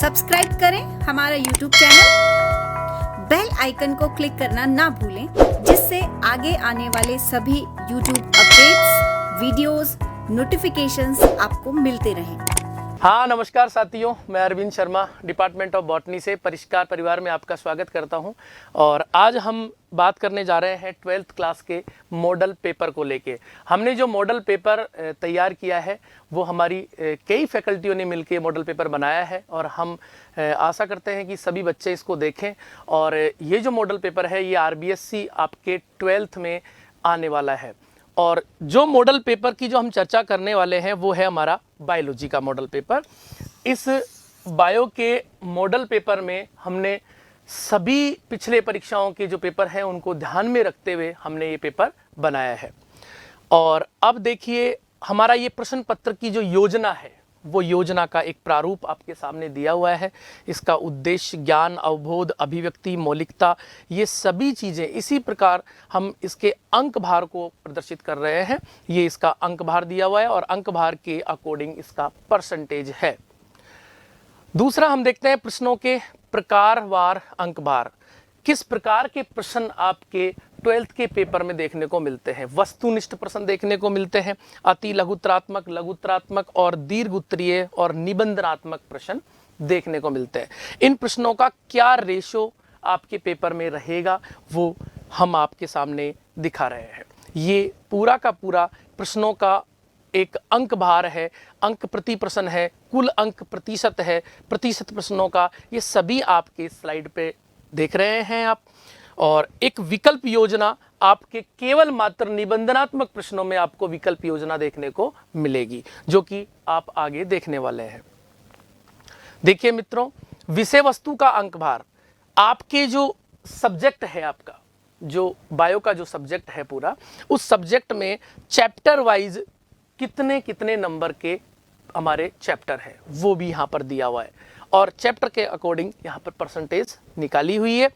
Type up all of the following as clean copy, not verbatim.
Subscribe करें हमारा YouTube channel, bell icon को क्लिक करना ना भूलें, जिससे आगे आने वाले सभी यूट्यूब अपडेट्स, वीडियोस, नोटिफिकेशंस आपको मिलते रहें। हाँ, नमस्कार साथियों, मैं Arvind Sharma department of botany से परिष्कार परिवार में आपका स्वागत करता हूं। और आज हम बात करने जा रहे हैं 12th क्लास के मॉडल पेपर को लेके। हमने जो मॉडल पेपर तैयार किया है वो हमारी कई फैकल्टियों ने मिलकर मॉडल पेपर बनाया है और हम आशा करते हैं कि सभी बच्चे इसको देखें। और ये जो मॉडल पेपर है ये RBSC आपके 12th में आने वाला है। और जो मॉडल पेपर की जो हम चर्चा करने वाले हैं वो है हमारा बायोलॉजी का मॉडल पेपर। इस बायो के मॉडल पेपर में हमने सभी पिछले परीक्षाओं के जो पेपर हैं उनको ध्यान में रखते हुए हमने ये पेपर बनाया है। और अब देखिए, हमारा ये प्रश्न पत्र की जो योजना है वो योजना का एक प्रारूप आपके सामने दिया हुआ है। इसका उद्देश्य, ज्ञान, अवबोध, अभिव्यक्ति, मौलिकता, ये सभी चीज़ें इसी प्रकार हम इसके अंक भार को प्रदर्शित कर रहे हैं। ये इसका अंक भार दिया हुआ है और अंक भार के अकॉर्डिंग इसका परसेंटेज है। दूसरा हम देखते हैं प्रश्नों के प्रकारवार अंक भार। किस प्रकार के प्रश्न आपके 12th के पेपर में देखने को मिलते हैं। वस्तुनिष्ठ प्रश्न देखने को मिलते हैं, अति लघुत्तरात्मक, लघुत्तरात्मक और दीर्घ उत्तरीय और निबंधनात्मक प्रश्न देखने को मिलते हैं। इन प्रश्नों का क्या रेशो आपके पेपर में रहेगा वो हम आपके सामने दिखा रहे हैं। ये पूरा का पूरा प्रश्नों का एक अंक भार है, अंक प्रति प्रश्न है, कुल अंक प्रतिशत है, प्रतिशत प्रश्नों का, ये सभी आपके स्लाइड पे देख रहे हैं आप। और एक विकल्प योजना आपके केवल मात्र निबंधनात्मक प्रश्नों में आपको विकल्प योजना देखने को मिलेगी, जो कि आप आगे देखने वाले हैं। देखिए मित्रों, विषय वस्तु का अंक भार, आपके जो सब्जेक्ट है, आपका जो बायो का जो सब्जेक्ट है पूरा, उस सब्जेक्ट में चैप्टर वाइज कितने कितने नंबर के हमारे चैप्टर है वो भी यहाँ पर दिया हुआ है और चैप्टर के अकॉर्डिंग यहाँ पर परसेंटेज निकाली हुई है।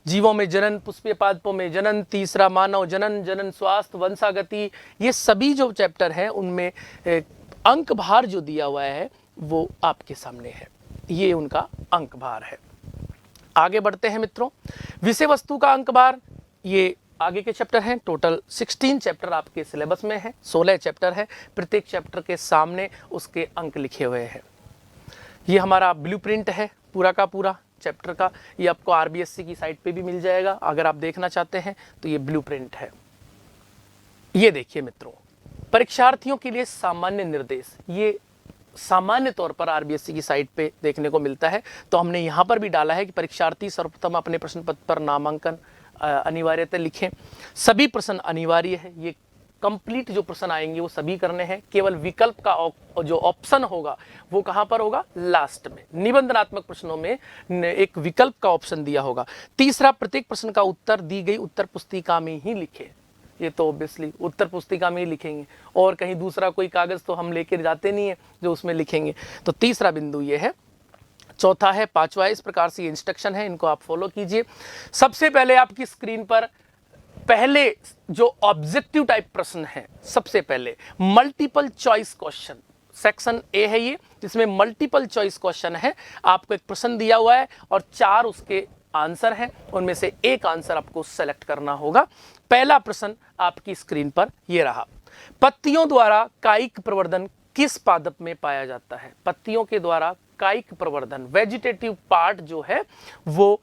जीवों में जनन, पुष्पीय पादपों में जनन, तीसरा मानव जनन, जनन स्वास्थ्य, वंशागति, ये सभी जो चैप्टर हैं उनमें अंक भार जो दिया हुआ है वो आपके सामने है। ये उनका अंक भार है। आगे बढ़ते हैं मित्रों। विषय वस्तु का अंक भार, ये आगे के चैप्टर हैं। टोटल 16 चैप्टर आपके सिलेबस में है, 16 चैप्टर है। प्रत्येक चैप्टर के सामने उसके अंक लिखे हुए हैं। ये हमारा ब्लूप्रिंट है पूरा का पूरा चैप्टर का। ये आपको RBSC की साइट पे भी मिल जाएगा, अगर आप देखना चाहते हैं तो ये ब्लूप्रिंट है। ये देखिए मित्रों, परीक्षार्थियों के लिए सामान्य निर्देश, ये सामान्य तौर पर RBSC की साइट पे देखने को मिलता है। तो हमने यहाँ पर भी डाला है कि परीक्षार्थी सर्वप्रथम अपने प्रश्न पत्र पर नामांकन अनिवार्यतः लिखें। सभी प्रश्न अनिवार्य है। ये कंप्लीट जो प्रश्न आएंगे वो सभी करने हैं। केवल विकल्प का जो ऑप्शन होगा वो कहाँ पर होगा, लास्ट में। निबंधनात्मक प्रश्नों में एक विकल्प का ऑप्शन दिया होगा। तीसरा, प्रत्येक प्रश्न का उत्तर दी गई उत्तर पुस्तिका में ही लिखे। ये तो ऑब्वियसली उत्तर पुस्तिका में ही लिखेंगे और कहीं दूसरा कोई कागज तो हम लेकर जाते नहीं है जो उसमें लिखेंगे। तो तीसरा बिंदु ये है। चौथा है, पांचवा, इस प्रकार से इंस्ट्रक्शन है, इनको आप फॉलो कीजिए। सबसे पहले आपकी स्क्रीन पर पहले जो ऑब्जेक्टिव टाइप प्रश्न है, सबसे पहले multiple choice question, section A है ये, जिसमें मल्टीपल चॉइस क्वेश्चन है। आपको एक प्रश्न दिया हुआ है और 4 उसके आंसर हैं, उनमें से एक आंसर आपको सेलेक्ट करना होगा। पहला प्रश्न आपकी स्क्रीन पर ये रहा। पत्तियों द्वारा कायिक प्रवर्धन किस पादप में पाया जाता है। पत्तियों के द्वारा कायिक प्रवर्धन, वेजिटेटिव पार्ट जो है वो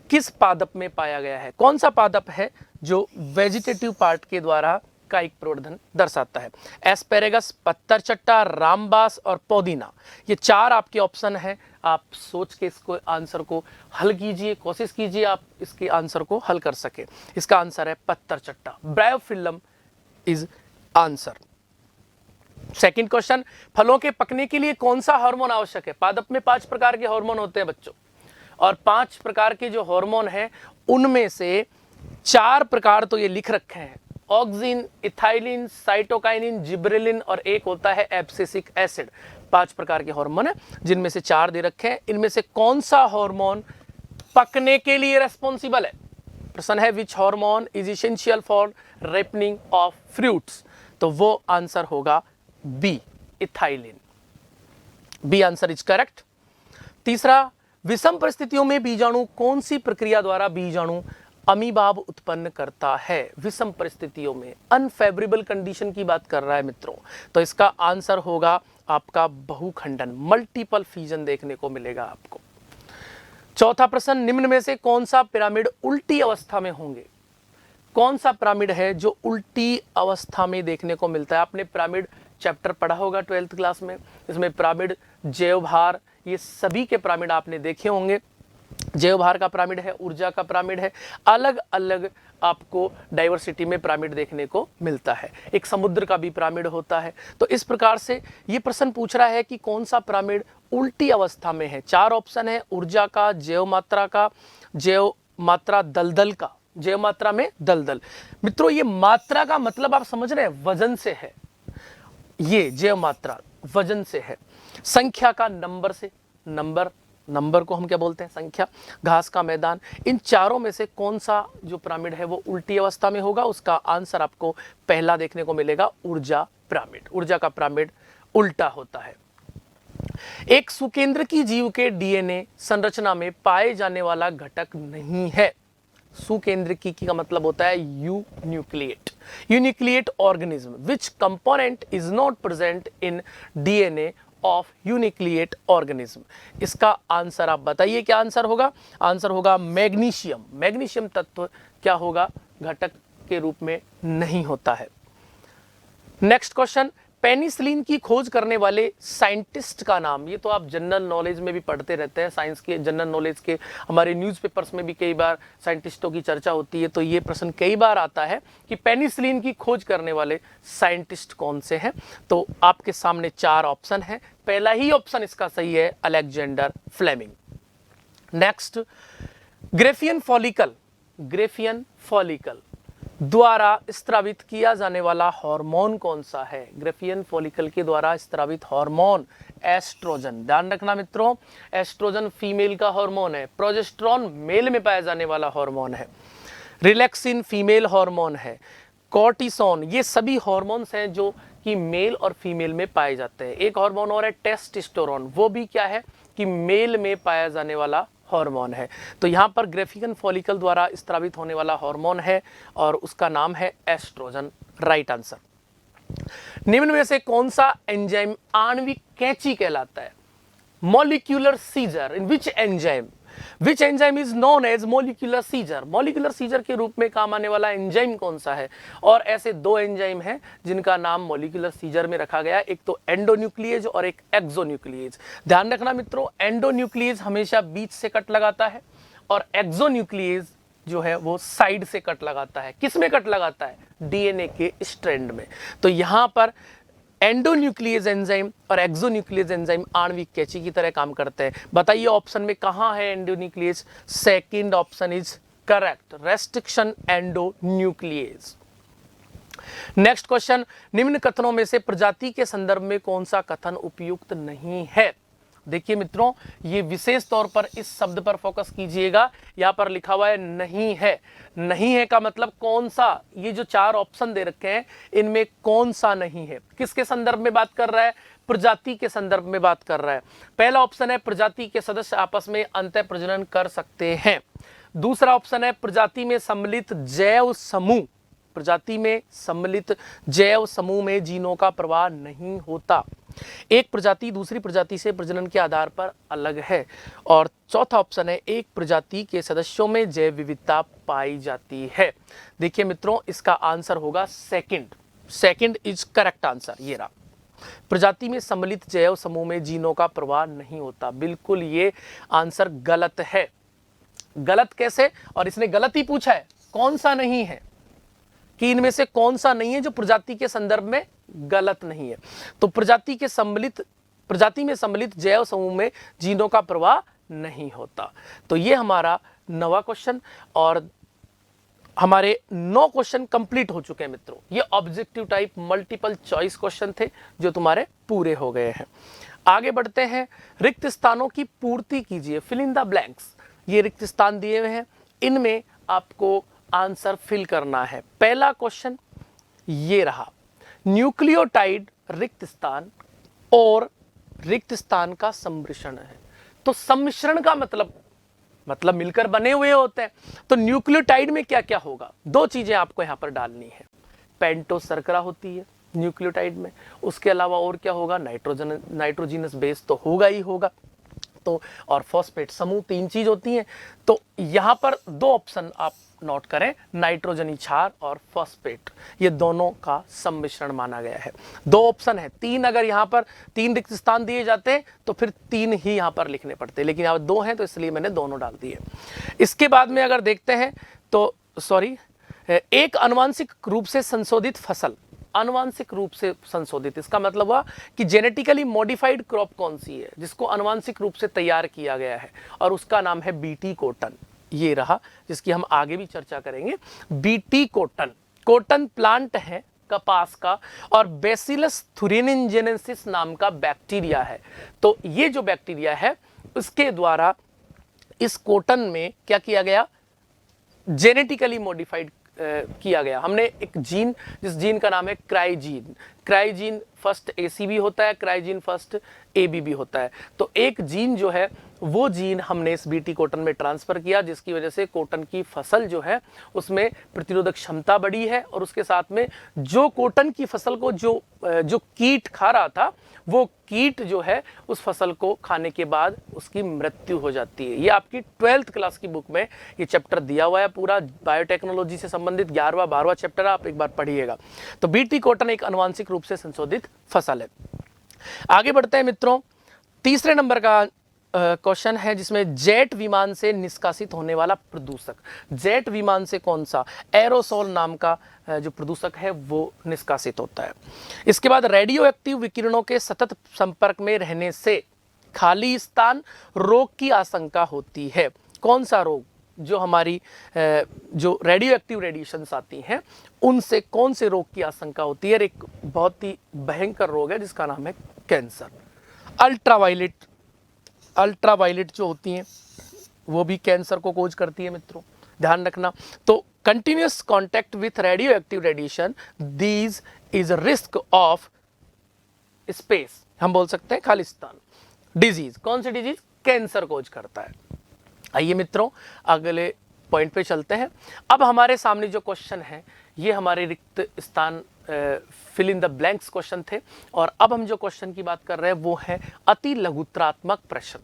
किस पादप में पाया गया है। कौन सा पादप है जो वेजिटेटिव पार्ट के द्वारा कायिक प्रवर्धन दर्शाता है। एस्पेरेगस, पत्थरचट्टा, रामबास और पुदीना, ये 4 आपके ऑप्शन हैं। आप सोच के इसको आंसर को हल कीजिए, कोशिश कीजिए आप इसके आंसर को हल कर सके। इसका आंसर है पत्थरचट्टा, ब्रायोफिल्लम इज आंसर। सेकंड क्वेश्चन, फलों के पकने के लिए कौन सा हार्मोन आवश्यक है। पादप में 5 प्रकार के हार्मोन होते हैं बच्चों, और 5 प्रकार के जो हार्मोन हैं उनमें से 4 प्रकार तो ये लिख रखे हैं, ऑक्सिन, इथाइलिन, साइटोकाइनिन, जिब्रेलिन और एक होता है एब्सिसिक एसिड। 5 प्रकार के हार्मोन है जिनमें से 4 दे रखे हैं। इनमें से कौन सा हार्मोन पकने के लिए रेस्पॉन्सिबल है। प्रश्न है which hormone is essential for ripening of fruits, तो वो आंसर होगा B, ethylene. B answer is correct. तीसरा, विषम परिस्थितियों में बीजाणु कौन सी प्रक्रिया द्वारा बीजाणु अमीबाब उत्पन्न करता है? विषम परिस्थितियों में, अनफेवरेबल कंडीशन की बात कर रहा है मित्रों, तो इसका आंसर होगा आपका बहुखंडन, मल्टीपल फ्यूजन देखने को मिलेगा आपको। चौथा प्रश्न, निम्न में से कौन सा पिरामिड उल्टी अवस्था में होंगे? कौन सा पिरामिड है जो उल्टी अवस्था में देखने को मिलता है? आपने पिरामिड चैप्टर पढ़ा होगा 12th क्लास में, इसमें पिरामिड, जैवभार, ये सभी के पिरामिड आपने देखे होंगे। जैवभार का पिरामिड है, ऊर्जा का पिरामिड है, अलग अलग आपको डाइवर्सिटी में पिरामिड देखने को मिलता है। एक समुद्र का भी पिरामिड होता है। तो इस प्रकार से ये प्रश्न पूछ रहा है कि कौन सा पिरामिड उल्टी अवस्था में है। 4 ऑप्शन है, ऊर्जा का, जैव मात्रा का, जैव मात्रा दलदल का, जैव मात्रा में दलदल। मित्रों ये मात्रा का मतलब आप समझ रहे हैं, वजन से है, ये जैव मात्रा वजन से है। संख्या का नंबर से, नंबर को हम क्या बोलते हैं? संख्या। घास का मैदान। इन चारों में से कौन सा जो पिरामिड है वो उल्टी अवस्था में होगा? उसका आंसर आपको पहला देखने को मिलेगा, ऊर्जा पिरामिड। ऊर्जा का पिरामिड उल्टा होता है। एक सुकेंद्रकी जीव के डीएनए संरचना में पाए जाने वाला घटक नहीं है। सुकेंद्रकी का मतलब होता है uninucleate organism which component is not present in DNA of uninucleate organism. इसका आंसर आप बताइए, क्या आंसर होगा? आंसर होगा मैग्नीशियम। मैग्नीशियम तत्व क्या होगा? घटक के रूप में नहीं होता है। नेक्स्ट क्वेश्चन, पेनिसिलिन की खोज करने वाले साइंटिस्ट का नाम। ये तो आप जनरल नॉलेज में भी पढ़ते रहते हैं, साइंस के जनरल नॉलेज के हमारे न्यूज़पेपर्स में भी कई बार साइंटिस्टों की चर्चा होती है। तो ये प्रश्न कई बार आता है कि पेनिसिलिन की खोज करने वाले साइंटिस्ट कौन से हैं। तो आपके सामने 4 ऑप्शन हैं। पहला ही ऑप्शन इसका सही है, Alexander Fleming. Next, Graafian follicle द्वारा स्त्रावित किया जाने वाला हार्मोन कौन सा है? ग्रेफियन फॉलिकल के द्वारा स्त्रावित हार्मोन एस्ट्रोजन। ध्यान रखना मित्रों, एस्ट्रोजन फीमेल का हार्मोन है, प्रोजेस्टेरॉन मेल में पाया जाने वाला हार्मोन है, रिलैक्सिन फीमेल हार्मोन है, कॉर्टिसोन, ये सभी हार्मोन्स हैं जो कि मेल और फीमेल में पाए जाते हैं। एक हार्मोन और है टेस्टोस्टेरोन, वो भी क्या है कि मेल में पाया जाने वाला हार्मोन है। तो यहाँ पर ग्रेफियन फॉलिकल द्वारा स्त्रावित होने वाला हार्मोन है और उसका नाम है एस्ट्रोजन। Right answer. निम्न में से कौन सा एंजाइम आणविक कैंची कहलाता है? Molecular scissor. In which enzyme is known as molecular scissor. Molecular scissor के रूप में काम आने वाला एंजाइम कौन सा है? और ऐसे 2 एंजाइम हैं जिनका नाम मॉलिक्यूलर सीजर में रखा गया है, एक तो एंडोन्यूक्लिएज और एक एक्सोन्यूक्लिएज। ध्यान रखना मित्रों, एंडोन्यूक्लिएज हमेशा बीच से कट लगाता है और एक्सोन्यूक्लिएज जो है वो साइड से कट लगाता है। किस में कट लगाता है? डीएनए के स्ट्रैंड में। तो यहां पर एंडोन्यूक्लियस एंजाइम और एक्सोन्यूक्लियस एंजाइम आणविक कैंची की तरह काम करते हैं। बताइए ऑप्शन में कहां है endonuclease? Second option is correct, restriction endonuclease. Next question, निम्न कथनों में से प्रजाति के संदर्भ में कौन सा कथन उपयुक्त नहीं है? देखिए मित्रों, ये विशेष तौर पर इस शब्द पर फोकस कीजिएगा। यहाँ पर लिखा हुआ है नहीं है। नहीं है का मतलब कौन सा? ये जो 4 ऑप्शन दे रखे हैं इनमें कौन सा नहीं है? किसके संदर्भ में बात कर रहा है? प्रजाति के संदर्भ में बात कर रहा है। पहला ऑप्शन है प्रजाति के सदस्य आपस में अंतः प्रजनन कर सकते हैं। दूसरा ऑप्शन है प्रजाति में सम्मिलित जैव समूह, प्रजाति में सम्मिलित जैव समूह में जीनों का प्रवाह नहीं होता। एक प्रजाति दूसरी प्रजाति से प्रजनन के आधार पर अलग है। और चौथा ऑप्शन है एक प्रजाति के सदस्यों में जैव विविधता पाई जाती है। देखिए मित्रों, इसका आंसर होगा सेकंड इज करेक्ट आंसर। ये रहा, प्रजाति में सम्मिलित जैव समूह में जीनों का प्रवाह नहीं होता। बिल्कुल ये आंसर गलत है। गलत कैसे? और इसने गलत ही पूछा है, कौन सा नहीं है, कि इनमें से कौन सा नहीं है जो प्रजाति के संदर्भ में गलत नहीं है। तो प्रजाति में सम्मिलित जैव समूह में जीनों का प्रवाह नहीं होता। तो ये हमारा 9वां क्वेश्चन और हमारे 9 क्वेश्चन कंप्लीट हो चुके हैं मित्रों। ये objective type multiple choice question थे जो तुम्हारे पूरे हो गए हैं। आगे बढ़ते हैं, रिक्त स्थानों की पूर्ति कीजिए, फिल इन द ब्लैंक्स। ये रिक्त स्थान दिए हुए हैं, इनमें आपको आंसर फिल करना है। पहला क्वेश्चन ये रहा, न्यूक्लियोटाइड रिक्त स्थान और रिक्त स्थान का सम्मिश्रण है। तो सम्मिश्रण का मतलब मिलकर बने हुए होते हैं। तो न्यूक्लियोटाइड में क्या क्या होगा, दो चीजें आपको यहां पर डालनी है। पेंटो शर्करा होती है न्यूक्लियोटाइड में, उसके अलावा और क्या होगा, नाइट्रोजनस बेस तो होगा ही होगा, तो और फॉस्फेट समूह, तीन चीज होती हैं। तो यहां पर दो ऑप्शन आप नोट करें, नाइट्रोजनी क्षार और फॉस्फेट, ये दोनों का सम्मिश्रण माना गया है। दो ऑप्शन है, तीन अगर यहां पर तीन रिक्त स्थान दिए जाते तो फिर तीन ही यहां पर लिखने पड़ते, लेकिन यहां दो हैं तो इसलिए मैंने दोनों डाल दिए। इसके बाद में अगर देखते हैं तो एक आनुवंशिक रूप से संशोधित फसल, आनुवंशिक रूप से संशोधित, इसका मतलब हुआ कि जेनेटिकली मॉडिफाइड क्रॉप कौन सी है जिसको आनुवंशिक रूप से तैयार किया गया है, और उसका नाम है बीटी कॉटन। ये रहा, जिसकी हम आगे भी चर्चा करेंगे। बीटी कॉटन, कॉटन प्लांट है कपास का, और बेसिलस thuringiensis नाम का बैक्टीरिया है। तो ये जो बैक्टीरिया है उसके द्वारा इस कॉटन में क्या किया गया, जेनेटिकली मॉडिफाइड किया गया। हमने एक जीन, जिस जीन का नाम है क्राइजीन, क्राइजीन फर्स्ट एसीबी होता है, क्राइजीन फर्स्ट एबीबी होता है। तो एक जीन जो है वो जीन हमने इस बीटी कॉटन में ट्रांसफर किया, जिसकी वजह से कॉटन की फसल जो है उसमें प्रतिरोधक क्षमता बढ़ी है, और उसके साथ में जो कॉटन की फसल को जो कीट खा रहा था, वो कीट जो है उस फसल को खाने के बाद उसकी मृत्यु हो जाती है। ये आपकी 12th क्लास की बुक में ये चैप्टर दिया हुआ है, पूरा बायोटेक्नोलॉजी से संबंधित 11वां 12वां चैप्टर, आप एक बार पढ़िएगा। तो बीटी कॉटन एक आनुवंशिक रूप से संशोधित फसल है। आगे बढ़ते हैं मित्रों, तीसरे नंबर का क्वेश्चन है जिसमें जेट विमान से निष्कासित होने वाला प्रदूषक, जेट विमान से कौन सा, एरोसोल नाम का जो प्रदूषक है वो निष्कासित होता है। इसके बाद रेडियो एक्टिव विकिरणों के सतत संपर्क में रहने से खाली स्थान रोग की आशंका होती है। कौन सा रोग, जो हमारी जो रेडियो एक्टिव रेडिएशंस आती हैं उनसे कौन से रोग की आशंका होती है। एक बहुत ही भयंकर रोग है जिसका नाम है कैंसर। अल्ट्रावायलेट जो होती हैं वो भी कैंसर को कोज करती है मित्रों, ध्यान रखना। तो continuous contact with radio active radiation, these is risk of space, हम बोल सकते हैं खालिस्तान। डिजीज, कौन सी डिजीज, कैंसर कोज करता है। आइए मित्रों अगले पॉइंट पे चलते हैं। अब हमारे सामने जो क्वेश्चन है ये हमारे रिक्त स्थान fill in the blanks question थे, और अब हम जो क्वेश्चन की बात कर रहे हैं वो है अति लघुत्रात्मक प्रश्न,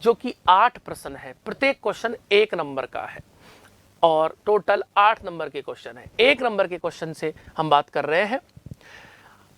जो कि 8 प्रश्न है। प्रत्येक क्वेश्चन 1 नंबर का है और टोटल 8 नंबर के क्वेश्चन है। 1 नंबर के क्वेश्चन से हम बात कर रहे हैं,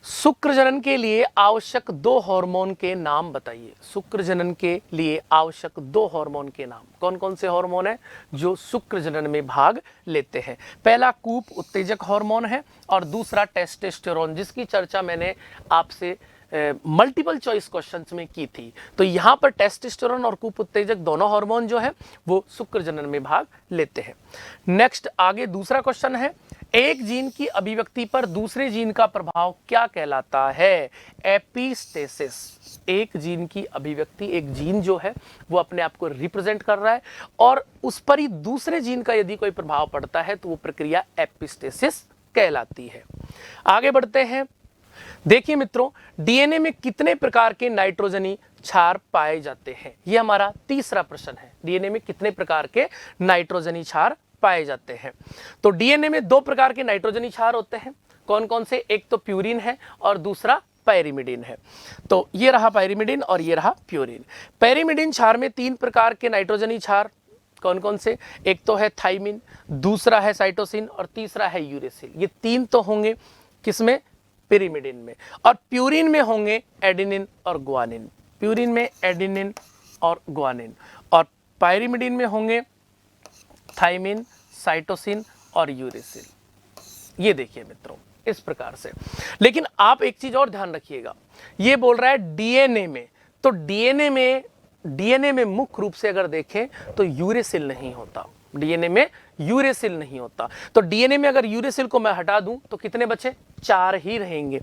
शुक्र जनन के लिए आवश्यक 2 हार्मोन के नाम बताइए। शुक्र जनन के लिए आवश्यक 2 हार्मोन के नाम, कौन कौन से हार्मोन है जो शुक्र जनन में भाग लेते हैं। पहला कूप उत्तेजक हार्मोन है और दूसरा टेस्टोस्टेरोन, जिसकी चर्चा मैंने आपसे मल्टीपल चॉइस क्वेश्चंस में की थी। तो यहाँ पर टेस्टोस्टेरोन और कूप उत्तेजक दोनों हार्मोन जो है वो शुक्र जनन में भाग लेते हैं। नेक्स्ट आगे दूसरा क्वेश्चन है, एक जीन की अभिव्यक्ति पर दूसरे जीन का प्रभाव क्या कहलाता है। एपिस्टेसिस, एक जीन की अभिव्यक्ति, एक जीन जो है वो अपने आप को रिप्रेजेंट कर रहा है और उस पर ही दूसरे जीन का यदि कोई प्रभाव पड़ता है तो वो प्रक्रिया एपिस्टेसिस कहलाती है। आगे बढ़ते हैं, देखिए मित्रों डीएनए में कितने प्रकार के नाइट्रोजनी क्षार पाए जाते हैं, ये हमारा तीसरा प्रश्न है। डीएनए में कितने प्रकार के नाइट्रोजनी क्षार पाए जाते हैं। तो डीएनए में 2 प्रकार के नाइट्रोजनी क्षार होते हैं, कौन कौन से, एक तो प्यूरिन है और दूसरा पायरिमिडिन है। तो ये रहा पायरिमिडिन और ये रहा प्यूरिन। पायरिमिडिन क्षार में 3 प्रकार के नाइट्रोजनी क्षार कौन कौन से, एक तो है थाइमिन, दूसरा है साइटोसिन और तीसरा है यूरेसिल। ये 3 तो होंगे किसमें, पिरिमिडिन में, और प्यूरिन में होंगे एडेनिन और ग्वानिन। प्यूरिन में एडेनिन और ग्वानिन, और पायरिमिडिन में होंगे थाइमिन, साइटोसिन और यूरेसिल। ये देखिए मित्रों इस प्रकार से। लेकिन आप एक चीज और ध्यान रखिएगा, ये बोल रहा है डीएनए में, तो डीएनए में मुख्य रूप से अगर देखें तो यूरेसिल नहीं होता, डीएनए में यूरेसिल नहीं होता। तो डीएनए में अगर यूरेसिल को मैं हटा दूं तो कितने बचे, 4 ही रहेंगे,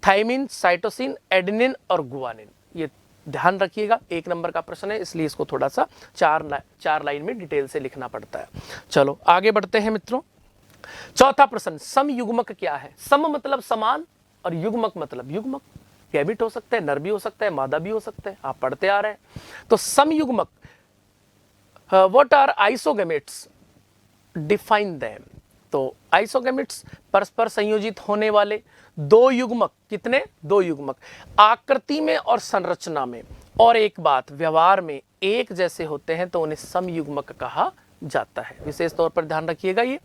थाइमिन, साइटोसिन, एडेनिन और ग्वानिन। ये ध्यान रखिएगा, 1 नंबर का प्रश्न है इसलिए इसको थोड़ा सा 4 लाइन में डिटेल से लिखना पड़ता है। चलो आगे बढ़ते हैं मित्रों। चौथा प्रश्न, समयुग्मक क्या है। सम मतलब समान और युग्मक मतलब युग्मक। गैमिट हो सकता है, नर भी हो सकता है, मादा भी हो सकता है, आप पढ़ते आ रहे हैं। तो समयुग्मक, what are isogametes, define them. तो आइसोगेमेट्स परस्पर संयोजित होने वाले दो युग्मक, कितने? दो युग्मक, आकृति में और संरचना में, और एक बात, व्यवहार में एक जैसे होते हैं तो उन्हें समयुग्मक कहा जाता है। विशेष तौर पर ध्यान रखिएगा। ये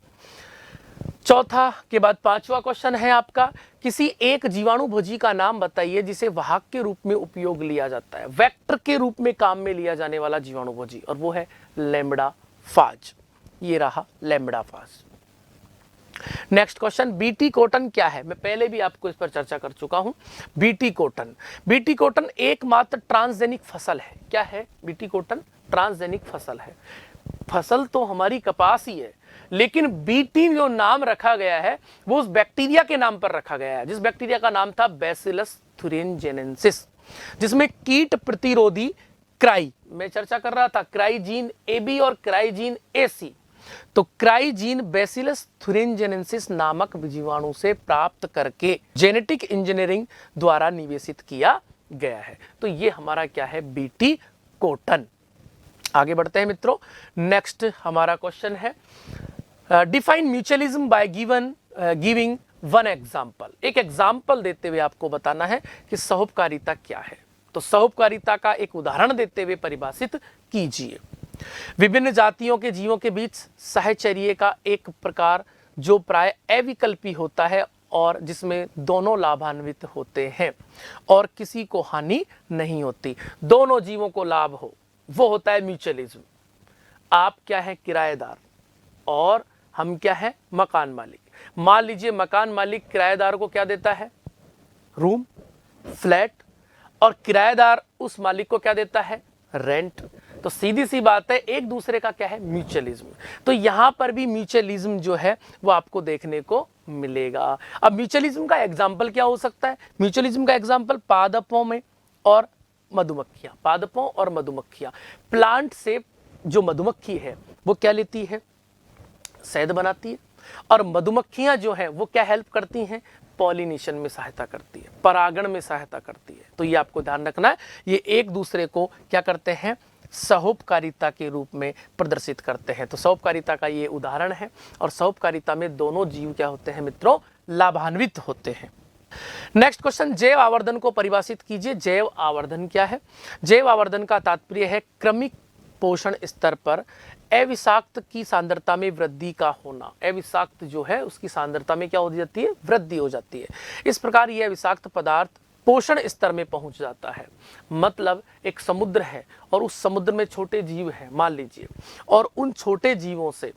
चौथा के बाद पांचवा क्वेश्चन है आपका, किसी एक जीवाणुभोजी का नाम बताइए जिसे वाहक के रूप में उपयोग लिया जाता है, वेक्टर के रूप में काम में लिया जाने वाला जीवाणुभोजी, और वो है लैम्ब्डाफाज। ये रहा लैम्ब्डाफाज। नेक्स्ट क्वेश्चन, बीटी कॉटन क्या है? मैं पहले भी आपको इस पर चर्चा कर चुका हूं। बीटी कॉटन, बीटी कॉटन एकमात्र ट्रांसजेनिक फसल है। क्या है? बीटी कॉटन ट्रांसजेनिक फसल है। फसल तो हमारी कपास ही है, लेकिन बीटी जो नाम रखा गया है वो उस बैक्टीरिया के नाम पर रखा गया है, जिस बैक्टीरिया का नाम था बैसिलस थुरिनजेनेसिस, जिसमें कीट प्रतिरोधी क्राई, मैं चर्चा कर रहा था क्राइजीन AB और क्राइजीन AC। तो क्राइजीन बैसिलस थुरिनजेनेसिस नामक जीवाणु से प्राप्त करके जेनेटिक इंजीनियरिंग द्वारा निवेशित किया गया है। तो ये हमारा क्या है? BT cotton. आगे बढ़ते हैं मित्रों। नेक्स्ट हमारा क्वेश्चन है, define mutualism by giving one example. एक एग्जाम्पल देते हुए आपको बताना है कि सहोपकारिता क्या है। तो सहोपकारिता का एक उदाहरण देते हुए परिभाषित कीजिए। विभिन्न जातियों के जीवों के बीच सहचर्य का एक प्रकार जो प्राय अविकल्पी होता है और जिसमें दोनों लाभान्वित होते हैं और किसी को हानि नहीं होती, दोनों जीवों को लाभ हो, वो होता है म्यूचुअलिज्म। आप क्या है? किराएदार, और हम क्या है? मकान मालिक। मान लीजिए मकान मालिक किराएदार को क्या देता है? रूम, फ्लैट, और किराएदार उस मालिक को क्या देता है? रेंट। तो सीधी सी बात है, एक दूसरे का क्या है? म्यूचुअलिज्म। तो यहां पर भी म्यूचुअलिज्म जो है वो आपको देखने को मिलेगा। अब म्यूचुअलिज्म का एग्जाम्पल क्या हो सकता है? म्यूचुअलिज्म का एग्जाम्पल पादपों में और मधुमक्खियां, पादपों और मधुमक्खियां। प्लांट से जो मधुमक्खी है वो क्या लेती है? शहद बनाती है, और मधुमक्खियां जो है वो क्या हेल्प करती हैं? पॉलिनेशन में सहायता करती है, परागण में सहायता करती है। तो ये आपको ध्यान रखना है, ये एक दूसरे को क्या करते हैं? सहोपकारिता के रूप में प्रदर्शित करते हैं। तो सहोपकारिता का ये उदाहरण है, और सहोपकारिता में दोनों जीव क्या होते हैं मित्रों? लाभान्वित होते हैं। नेक्स्ट क्वेश्चन, जैव आवर्धन को परिभाषित कीजिए। जैव आवर्धन क्या है? जैव आवर्धन का तात्पर्य है क्रमिक पोषण स्तर पर अविषाक्त की सांद्रता में वृद्धि का होना। अविषाक्त जो है उसकी सांद्रता में क्या हो जाती है? वृद्धि हो जाती है। इस प्रकार यह अविषाक्त पदार्थ पोषण स्तर में पहुंच जाता है। मतलब एक समुद्र है और उस समुद्र में छोटे जीव हैं मान लीजिए, और उन छोटे जीवों से,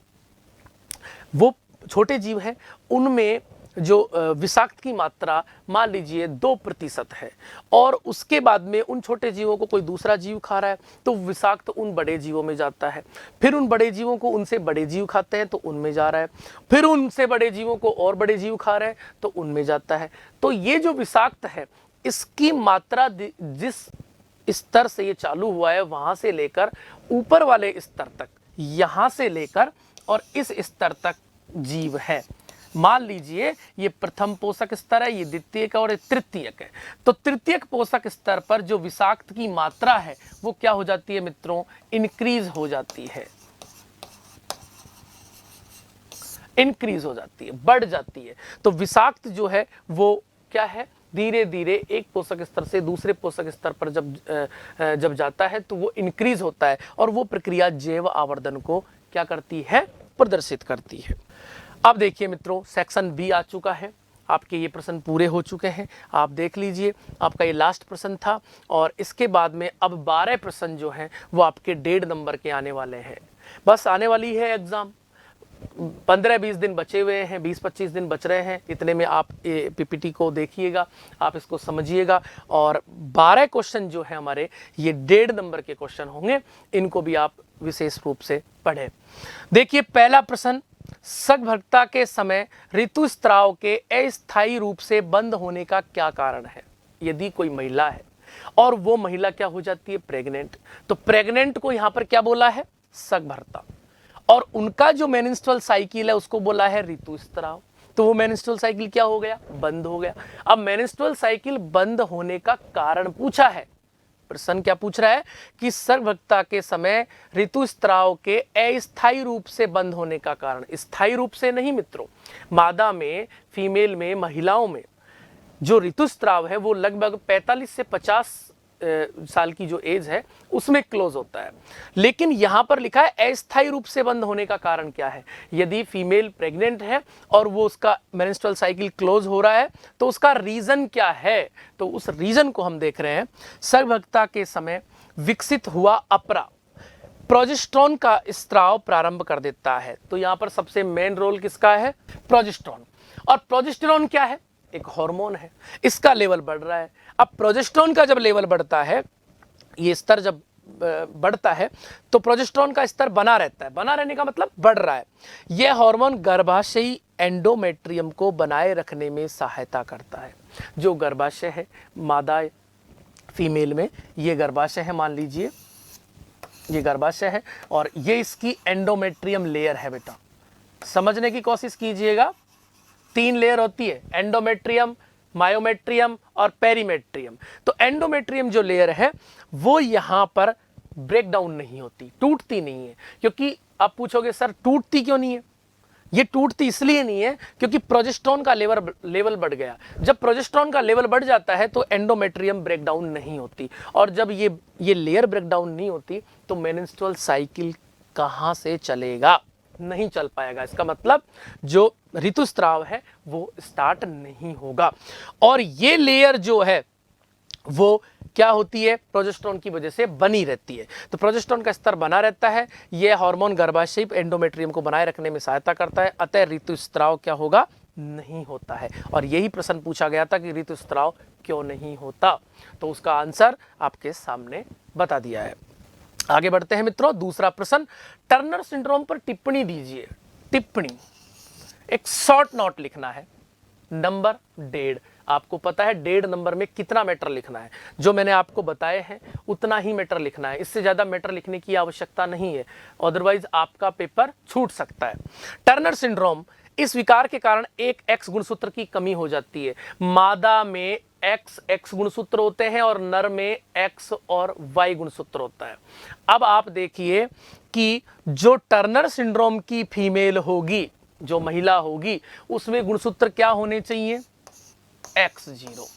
वो छोटे जीव हैं उनमें जो विषाक्त की मात्रा मान लीजिए 2% है, और उसके बाद में उन छोटे जीवों को कोई दूसरा जीव खा रहा है तो विषाक्त उन बड़े जीवों में जाता है, फिर उन बड़े जीवों को उनसे बड़े जीव खाते हैं तो उनमें जा रहा है, फिर उनसे बड़े जीवों को और बड़े जीव खा रहे हैं तो उनमें जाता है। तो ये जो विषाक्त है इसकी मात्रा जिस स्तर से ये चालू हुआ है वहां से लेकर ऊपर वाले स्तर तक, यहां से लेकर और इस स्तर तक जीव है। मान लीजिए ये प्रथम पोषक स्तर है, ये द्वितीयक और तृतीयक है। तो तृतीयक पोषक स्तर पर जो विषाक्त की मात्रा है वो क्या हो जाती है मित्रों? इंक्रीज हो जाती है, इंक्रीज हो जाती है, बढ़ जाती है। तो विषाक्त जो है वो क्या है? धीरे धीरे एक पोषक स्तर से दूसरे पोषक स्तर पर जब जाता है तो वो इंक्रीज होता है, और वो प्रक्रिया जैव आवर्धन को क्या करती है? प्रदर्शित करती है। अब देखिए मित्रों, सेक्शन बी आ चुका है, आपके ये प्रश्न पूरे हो चुके हैं। आप देख लीजिए, आपका ये लास्ट प्रश्न था, और इसके बाद में अब 12 प्रश्न जो हैं वो आपके 1.5 नंबर के आने वाले हैं। बस आने वाली है एग्जाम, 15-20 दिन बचे हुए हैं, 20-25 दिन बच रहे हैं। इतने में आप ये पीपीटी को देखिएगा, आप इसको समझिएगा, और 12 क्वेश्चन जो है हमारे ये 1.5 नंबर के क्वेश्चन होंगे, इनको भी आप विशेष रूप से पढ़ें। देखिए पहला प्रश्न, सगर्भता के समय ऋतुस्राव के अस्थायी रूप से बंद होने का क्या कारण है? यदि कोई महिला है और वो महिला क्या हो जाती है? प्रेग्नेंट। तो प्रेग्नेंट को यहां पर क्या बोला है? सगर्भता। और उनका जो मेंस्ट्रुअल साइकिल है उसको बोला है ऋतुस्राव। तो वो मेंस्ट्रुअल साइकिल क्या हो गया, बंद हो गया। अब मेंस्ट्रुअल साइकिल बंद होने का कारण पूछा है, प्रश्न क्या पूछ रहा है कि सर्वभक्ता के समय ऋतुस्राव के अस्थायी रूप से बंद होने का कारण, स्थायी रूप से नहीं मित्रों, मादा में, फीमेल में, महिलाओं में जो ऋतुस्राव है वो लगभग 45 से 50 साल की जो एज है उसमें क्लोज होता है। लेकिन यहां पर लिखा है अस्थायी रूप से बंद होने का कारण क्या है। यदि फीमेल प्रेग्नेंट है और वो उसका मेंस्ट्रुअल साइकिल क्लोज हो रहा है तो उसका रीजन क्या है, तो उस रीजन को हम देख रहे हैं। सर्वभक्ता के समय विकसित हुआ अपरा प्रोजेस्टेरोन का स्त्राव प्रारंभ कर देता है। तो यहां पर सबसे मेन रोल किसका है, प्रोजेस्टेरोन। और प्रोजेस्टेरोन क्या है, एक हार्मोन है, इसका लेवल बढ़ रहा है। अब प्रोजेस्टेरोन का जब लेवल बढ़ता है, ये स्तर जब बढ़ता है तो प्रोजेस्टेरोन का स्तर बना रहता है, बना रहने का मतलब बढ़ रहा है। यह हार्मोन गर्भाशयी एंडोमेट्रियम को बनाए रखने में सहायता करता है। जो गर्भाशय है मादा फीमेल में, ये गर्भाशय है, मान लीजिए ये गर्भाशय है और ये इसकी एंडोमेट्रियम लेयर है। बेटा समझने की कोशिश कीजिएगा, 3 लेयर होती है, एंडोमेट्रियम, मायोमेट्रियम और पेरीमेट्रियम। तो एंडोमेट्रियम जो लेयर है वो यहां पर ब्रेक डाउन नहीं होती, टूटती नहीं है। क्योंकि आप पूछोगे सर टूटती क्यों नहीं है, ये टूटती इसलिए नहीं है क्योंकि प्रोजेस्टेरोन का लेवल बढ़ गया। जब प्रोजेस्टेरोन का लेवल बढ़ जाता है तो एंडोमेट्रियम ब्रेक डाउन नहीं होती, और जब ये लेयर ब्रेक डाउन नहीं होती तो मेंस्ट्रुअल साइकिल कहां से चलेगा, नहीं चल पाएगा। इसका मतलब जो ऋतुस्राव है वो स्टार्ट नहीं होगा। और ये लेयर जो है वो क्या होती है, प्रोजेस्टेरोन की वजह से बनी रहती है। तो प्रोजेस्टेरोन का स्तर बना रहता है, यह हार्मोन गर्भाशयी एंडोमेट्रियम को बनाए रखने में सहायता करता है, अतः ऋतुस्राव क्या होगा, नहीं होता है। और यही प्रश्न पूछा गया था कि ऋतुस्राव क्यों नहीं होता, तो उसका आंसर आपके सामने बता दिया है। आगे बढ़ते हैं मित्रों, दूसरा प्रश्न, टर्नर सिंड्रोम पर टिप्पणी दीजिए। टिप्पणी, एक शॉर्ट नोट लिखना है, नंबर 1.5। आपको पता है 1.5 नंबर में कितना मैटर लिखना है, जो मैंने आपको बताए हैं उतना ही मैटर लिखना है, इससे ज्यादा मैटर लिखने की आवश्यकता नहीं है, अदरवाइज आपका पेपर छूट सकता है। टर्नर सिंड्रोम, इस विकार के कारण एक एक्स गुणसूत्र की कमी हो जाती है। मादा में एक्स गुणसूत्र होते हैं और नर में एक्स और वाई गुणसूत्र होता है। अब आप देखिए कि जो टर्नर सिंड्रोम की फीमेल होगी, जो महिला होगी, उसमें गुणसूत्र क्या होने चाहिए, X0।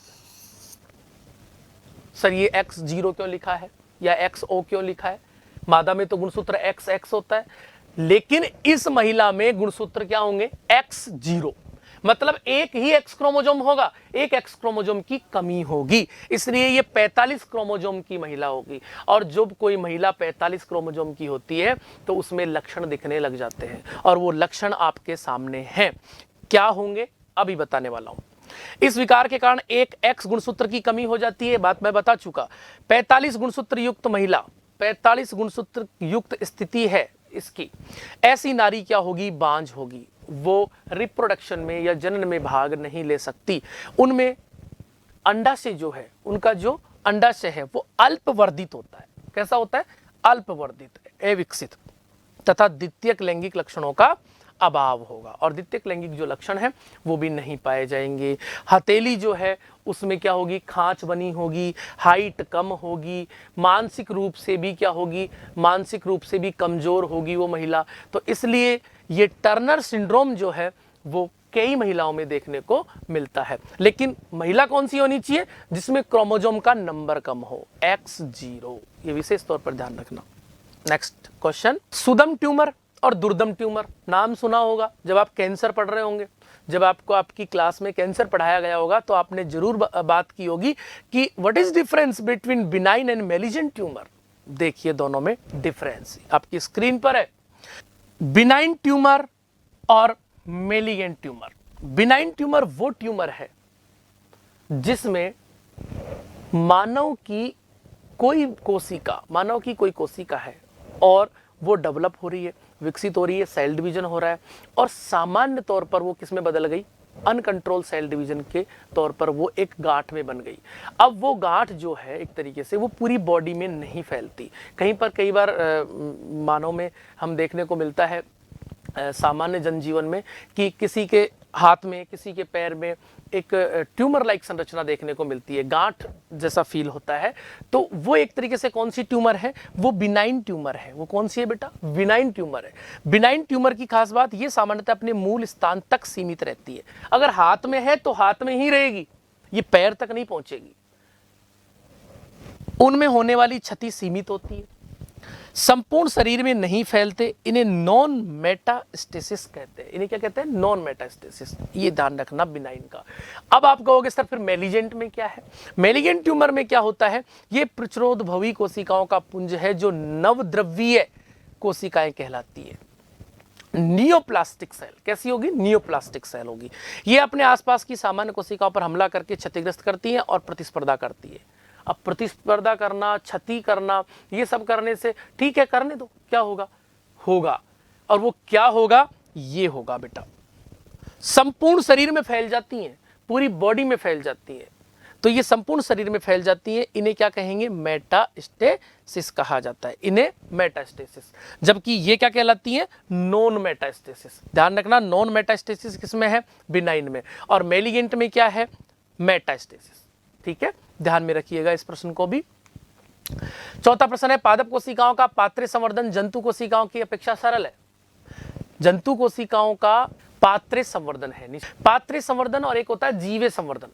सर ये X0 क्यों लिखा है या XO क्यों लिखा है, मादा में तो गुणसूत्र XX होता है, लेकिन इस महिला में गुणसूत्र क्या होंगे, X0। मतलब एक ही एक्स क्रोमोजोम होगा, एक एक्स क्रोमोजोम की कमी होगी, इसलिए ये 45 क्रोमोजोम की महिला होगी। और जब कोई महिला 45 क्रोमोजोम की होती है तो उसमें लक्षण दिखने लग जाते हैं, और वो लक्षण आपके सामने हैं। क्या होंगे अभी बताने वाला हूं। इस विकार के कारण एक एक्स गुणसूत्र की कमी हो जाती है, बात मैं बता चुका। 45 गुणसूत्र युक्त महिला, 45 गुणसूत्र युक्त स्थिति है इसकी, ऐसी नारी क्या होगी, बांझ होगी, वो रिप्रोडक्शन में या जनन में भाग नहीं ले सकती। उनमें अंडाशय जो है, उनका जो अंडाशय है वो अल्पवर्धित होता है। कैसा होता है, अल्पवर्धित, अविकसित, तथा द्वितीयक लैंगिक लक्षणों का अभाव होगा, और द्वितीयक लैंगिक जो लक्षण है वो भी नहीं पाए जाएंगे। हथेली जो है उसमें क्या होगी, खांच बनी होगी, हाइट कम होगी, मानसिक रूप से भी क्या होगी, मानसिक रूप से भी कमजोर होगी वो महिला। तो इसलिए ये टर्नर सिंड्रोम जो है वो कई महिलाओं में देखने को मिलता है। लेकिन महिला कौन सी होनी चाहिए, जिसमें क्रोमोजोम का नंबर कम हो, X0, ये विशेष तौर पर ध्यान रखना। नेक्स्ट क्वेश्चन, सुदम ट्यूमर और दुर्दम ट्यूमर, नाम सुना होगा जब आप कैंसर पढ़ रहे होंगे, जब आपको आपकी क्लास में कैंसर पढ़ाया गया होगा तो आपने जरूर बात की होगी कि what is difference between benign and malignant tumour. देखिए दोनों में डिफरेंस आपकी स्क्रीन पर है, बिनाइन ट्यूमर और मैलिजेंट ट्यूमर। बिनाइन ट्यूमर वो ट्यूमर है जिसमें मानव की कोई कोशिका है और वो डेवलप हो रही है, विकसित हो रही है, सेल डिवीजन हो रहा है, और सामान्य तौर पर वो किस में बदल गई, अनकंट्रोल सेल डिवीजन के तौर पर वो एक गांठ में बन गई। अब वो गांठ जो है एक तरीके से वो पूरी बॉडी में नहीं फैलती, कहीं पर कई बार मानव में हम देखने को मिलता है, सामान्य जनजीवन में, कि किसी के हाथ में, किसी के पैर में एक ट्यूमर लाइक संरचना देखने को मिलती है, गांठ जैसा फील होता है, तो वो एक तरीके से कौन सी ट्यूमर है? वो बिनाइन ट्यूमर है। वो कौन सी है बेटा? बिनाइन ट्यूमर है। बिनाइन ट्यूमर की खास बात ये सामान्यतः अपने मूल स्थान तक सीमित रहती है। अगर हाथ में है तो हाथ में ही रहेगी, ये पैर तक नहीं पहुंचेगी। उनमें होने वाली क्षति सीमित होती है, संपूर्ण शरीर में नहीं फैलते। इन्हें नॉन मेटास्टेसिस कहते हैं। इन्हें क्या कहते हैं? Non metastasis. ये ध्यान रखना बिनाइन का। अब आप कहोगे सर फिर मेलिजेंट में क्या है? मेलिजेंट ट्यूमर में क्या होता है? ये प्रतिरोधभवी कोशिकाओं का पुंज है जो नवद्रव्यीय कोशिकाएं कहलाती है। नियोप्लास्टिक सेल कैसी होगी? नियोप्लास्टिक सेल होगी। ये अपने आसपास की सामान्य कोशिकाओं पर हमला करके क्षतिग्रस्त करती हैं और प्रतिस्पर्धा करती है। अब प्रतिस्पर्धा करना, क्षति करना, ये सब करने से ठीक है, करने दो, क्या होगा? होगा। और वो क्या होगा? ये होगा बेटा, संपूर्ण शरीर में फैल जाती हैं, पूरी बॉडी में फैल जाती हैं। तो ये संपूर्ण शरीर में फैल जाती है, इन्हें क्या कहेंगे? मेटास्टेसिस कहा जाता है। इन्हें मेटास्टेसिस। जबकि ये क्या कहलाती है? Non metastasis. ध्यान रखना, नॉन मेटास्टेसिस किसमें है? बिनाइन में। और मेलिगेंट में क्या है? मेटास्टेसिस। ठीक है, ध्यान में रखिएगा इस प्रश्न को भी। चौथा प्रश्न है, पादप कोशिकाओं का पात्रे संवर्धन जंतु कोशिकाओं की अपेक्षा सरल है। जंतु कोशिकाओं का पात्रे संवर्धन है, पात्रे संवर्धन, और एक होता है जीवे संवर्धन।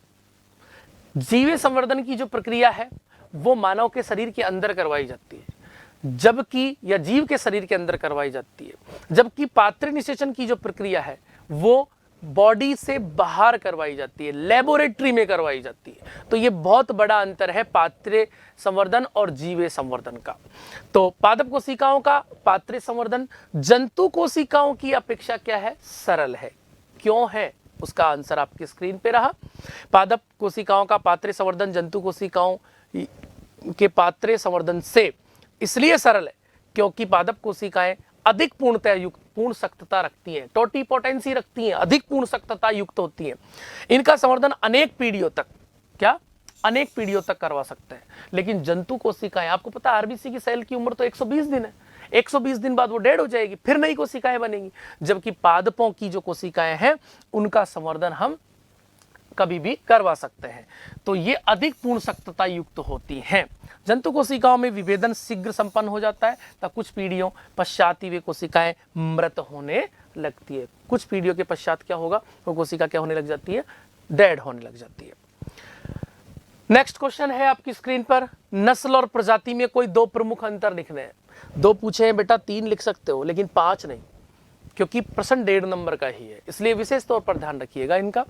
जीवे संवर्धन की जो प्रक्रिया है वो मानव के शरीर के अंदर करवाई जाती है, जबकि या जीव के शरीर के अंदर करवाई जाती है, जबकि पात्रे निषेचन की जो प्रक्रिया है वो बॉडी से बाहर करवाई जाती है, लेबोरेटरी में करवाई जाती है। तो ये बहुत बड़ा अंतर है पात्रे संवर्धन और जीवे संवर्धन का। तो पादप कोशिकाओं का पात्रे संवर्धन जंतु कोशिकाओं की अपेक्षा क्या है? सरल है। क्यों है? उसका आंसर आपकी स्क्रीन पे रहा। पादप कोशिकाओं का पात्रे संवर्धन जंतु कोशिकाओं के पात्रे संवर्धन से इसलिए सरल है क्योंकि पादप कोशिकाएं अधिक पूर्णता युक्त, पूर्ण सख्तता रखती हैं, टोटिपोटेंसी रखती हैं, अधिक पूर्ण सख्तता युक्त होती हैं। इनका संवर्धन अनेक पीढ़ियों तक, क्या? अनेक पीढ़ियों तक करवा सकते हैं। लेकिन जंतु कोशिकाएं, आपको पता है आरबीसी की सेल की उम्र तो 120 दिन है। 120 दिन बाद वो डेड हो जाएगी, फिर नई कोशिकाएं बनेंगी। जबकि पादपों की जो कोशिकाएं हैं उनका संवर्धन हम कभी भी करवा सकते हैं। तो ये अधिक पूर्ण सख्तता युक्त होती हैं। जंतु कोशिकाओं में विभेदन शीघ्र संपन्न हो जाता है, तब कुछ पीढ़ियों पश्चात ही वे कोशिकाएं मृत होने लगती है। कुछ पीढ़ियों के पश्चात क्या होगा? वो कोशिका क्या होने लग जाती है? डेड होने लग जाती है। नेक्स्ट क्वेश्चन है आपकी स्क्रीन पर, नस्ल और प्रजाति में कोई दो प्रमुख अंतर लिखने हैं। दो पूछे हैं बेटा, 3 लिख सकते हो लेकिन 5 नहीं, क्योंकि प्रश्न 1.5 नंबर का ही है, इसलिए विशेष तौर पर ध्यान रखिएगा इनका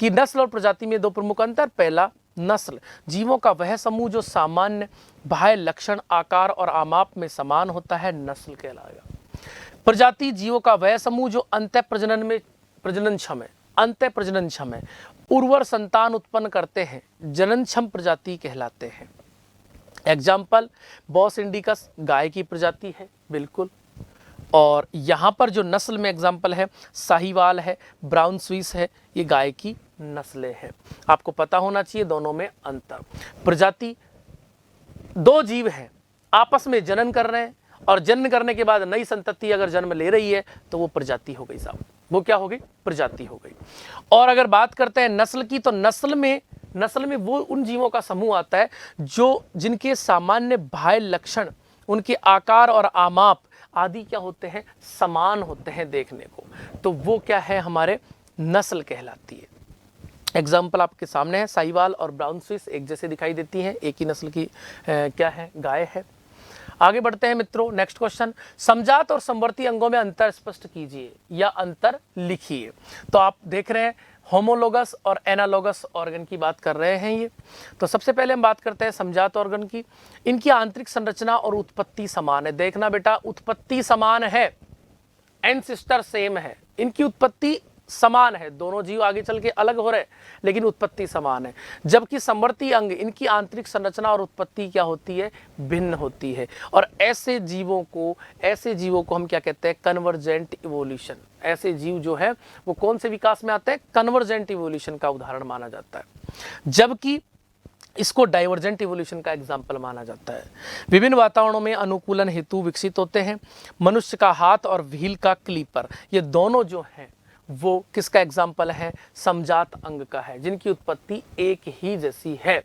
कि नस्ल और प्रजाति में दो प्रमुख अंतर। पहला, नस्ल जीवों का वह समूह जो सामान्य बाह्य लक्षण, आकार और आमाप में समान होता है, नस्ल कहलाएगा। प्रजाति जीवों का वह समूह जो अंतः प्रजनन में प्रजननक्षम है, अंतः प्रजननक्षम है, उर्वर संतान उत्पन्न करते हैं, जननक्षम प्रजाति कहलाते हैं। एग्जाम्पल, बॉस इंडिकस गाय की प्रजाति है, बिल्कुल। और यहाँ पर जो नस्ल में एग्जाम्पल है, साहीवाल है, ब्राउन स्विस है, ये गाय की नस्लें हैं। आपको पता होना चाहिए दोनों में अंतर। प्रजाति, दो जीव हैं आपस में जनन कर रहे हैं, और जन्म करने के बाद नई संतति अगर जन्म ले रही है तो वो प्रजाति हो गई साहब। वो क्या हो गई? प्रजाति हो गई। और अगर बात करते हैं नस्ल की, तो नस्ल में वो उन जीवों का समूह आता है जो जिनके सामान्य बाह्य लक्षण, उनके आकार और आमाप आदि क्या होते हैं? समान होते हैं देखने को, तो वो क्या है? हमारे नस्ल कहलाती है। एग्जाम्पल आपके सामने है, साहीवाल और ब्राउन स्विस एक जैसे दिखाई देती हैं, एक ही नस्ल की क्या है? गाय है। आगे बढ़ते हैं मित्रों, नेक्स्ट क्वेश्चन, समजात और समवर्ती अंगों में अंतर स्पष्ट कीजिए या अंतर लिखिए। तो आप देख रहे हैं होमोलोगस और एनालोगस ऑर्गन की बात कर रहे हैं ये। तो सबसे पहले हम बात करते हैं समजात ऑर्गन की। इनकी आंतरिक संरचना और उत्पत्ति समान है। देखना बेटा, उत्पत्ति समान है, एंसेस्टर सेम है, इनकी उत्पत्ति समान है। दोनों जीव आगे चल के अलग हो रहे, लेकिन उत्पत्ति समान है। जबकि समवर्ती अंग, इनकी आंतरिक संरचना और उत्पत्ति क्या होती है? भिन्न होती है। और ऐसे जीवों को हम क्या कहते हैं? Convergent evolution. ऐसे जीव जो है वो कौन से विकास में आते हैं? कन्वर्जेंट इवोल्यूशन का उदाहरण माना जाता है, जबकि इसको डाइवर्जेंट इवोल्यूशन का एग्जाम्पल माना जाता है। विभिन्न वातावरणों में अनुकूलन हेतु विकसित होते हैं। मनुष्य का हाथ और व्हील का क्लीपर, ये दोनों जो हैं वो किसका एग्जाम्पल है? समजात अंग का है, जिनकी उत्पत्ति एक ही जैसी है।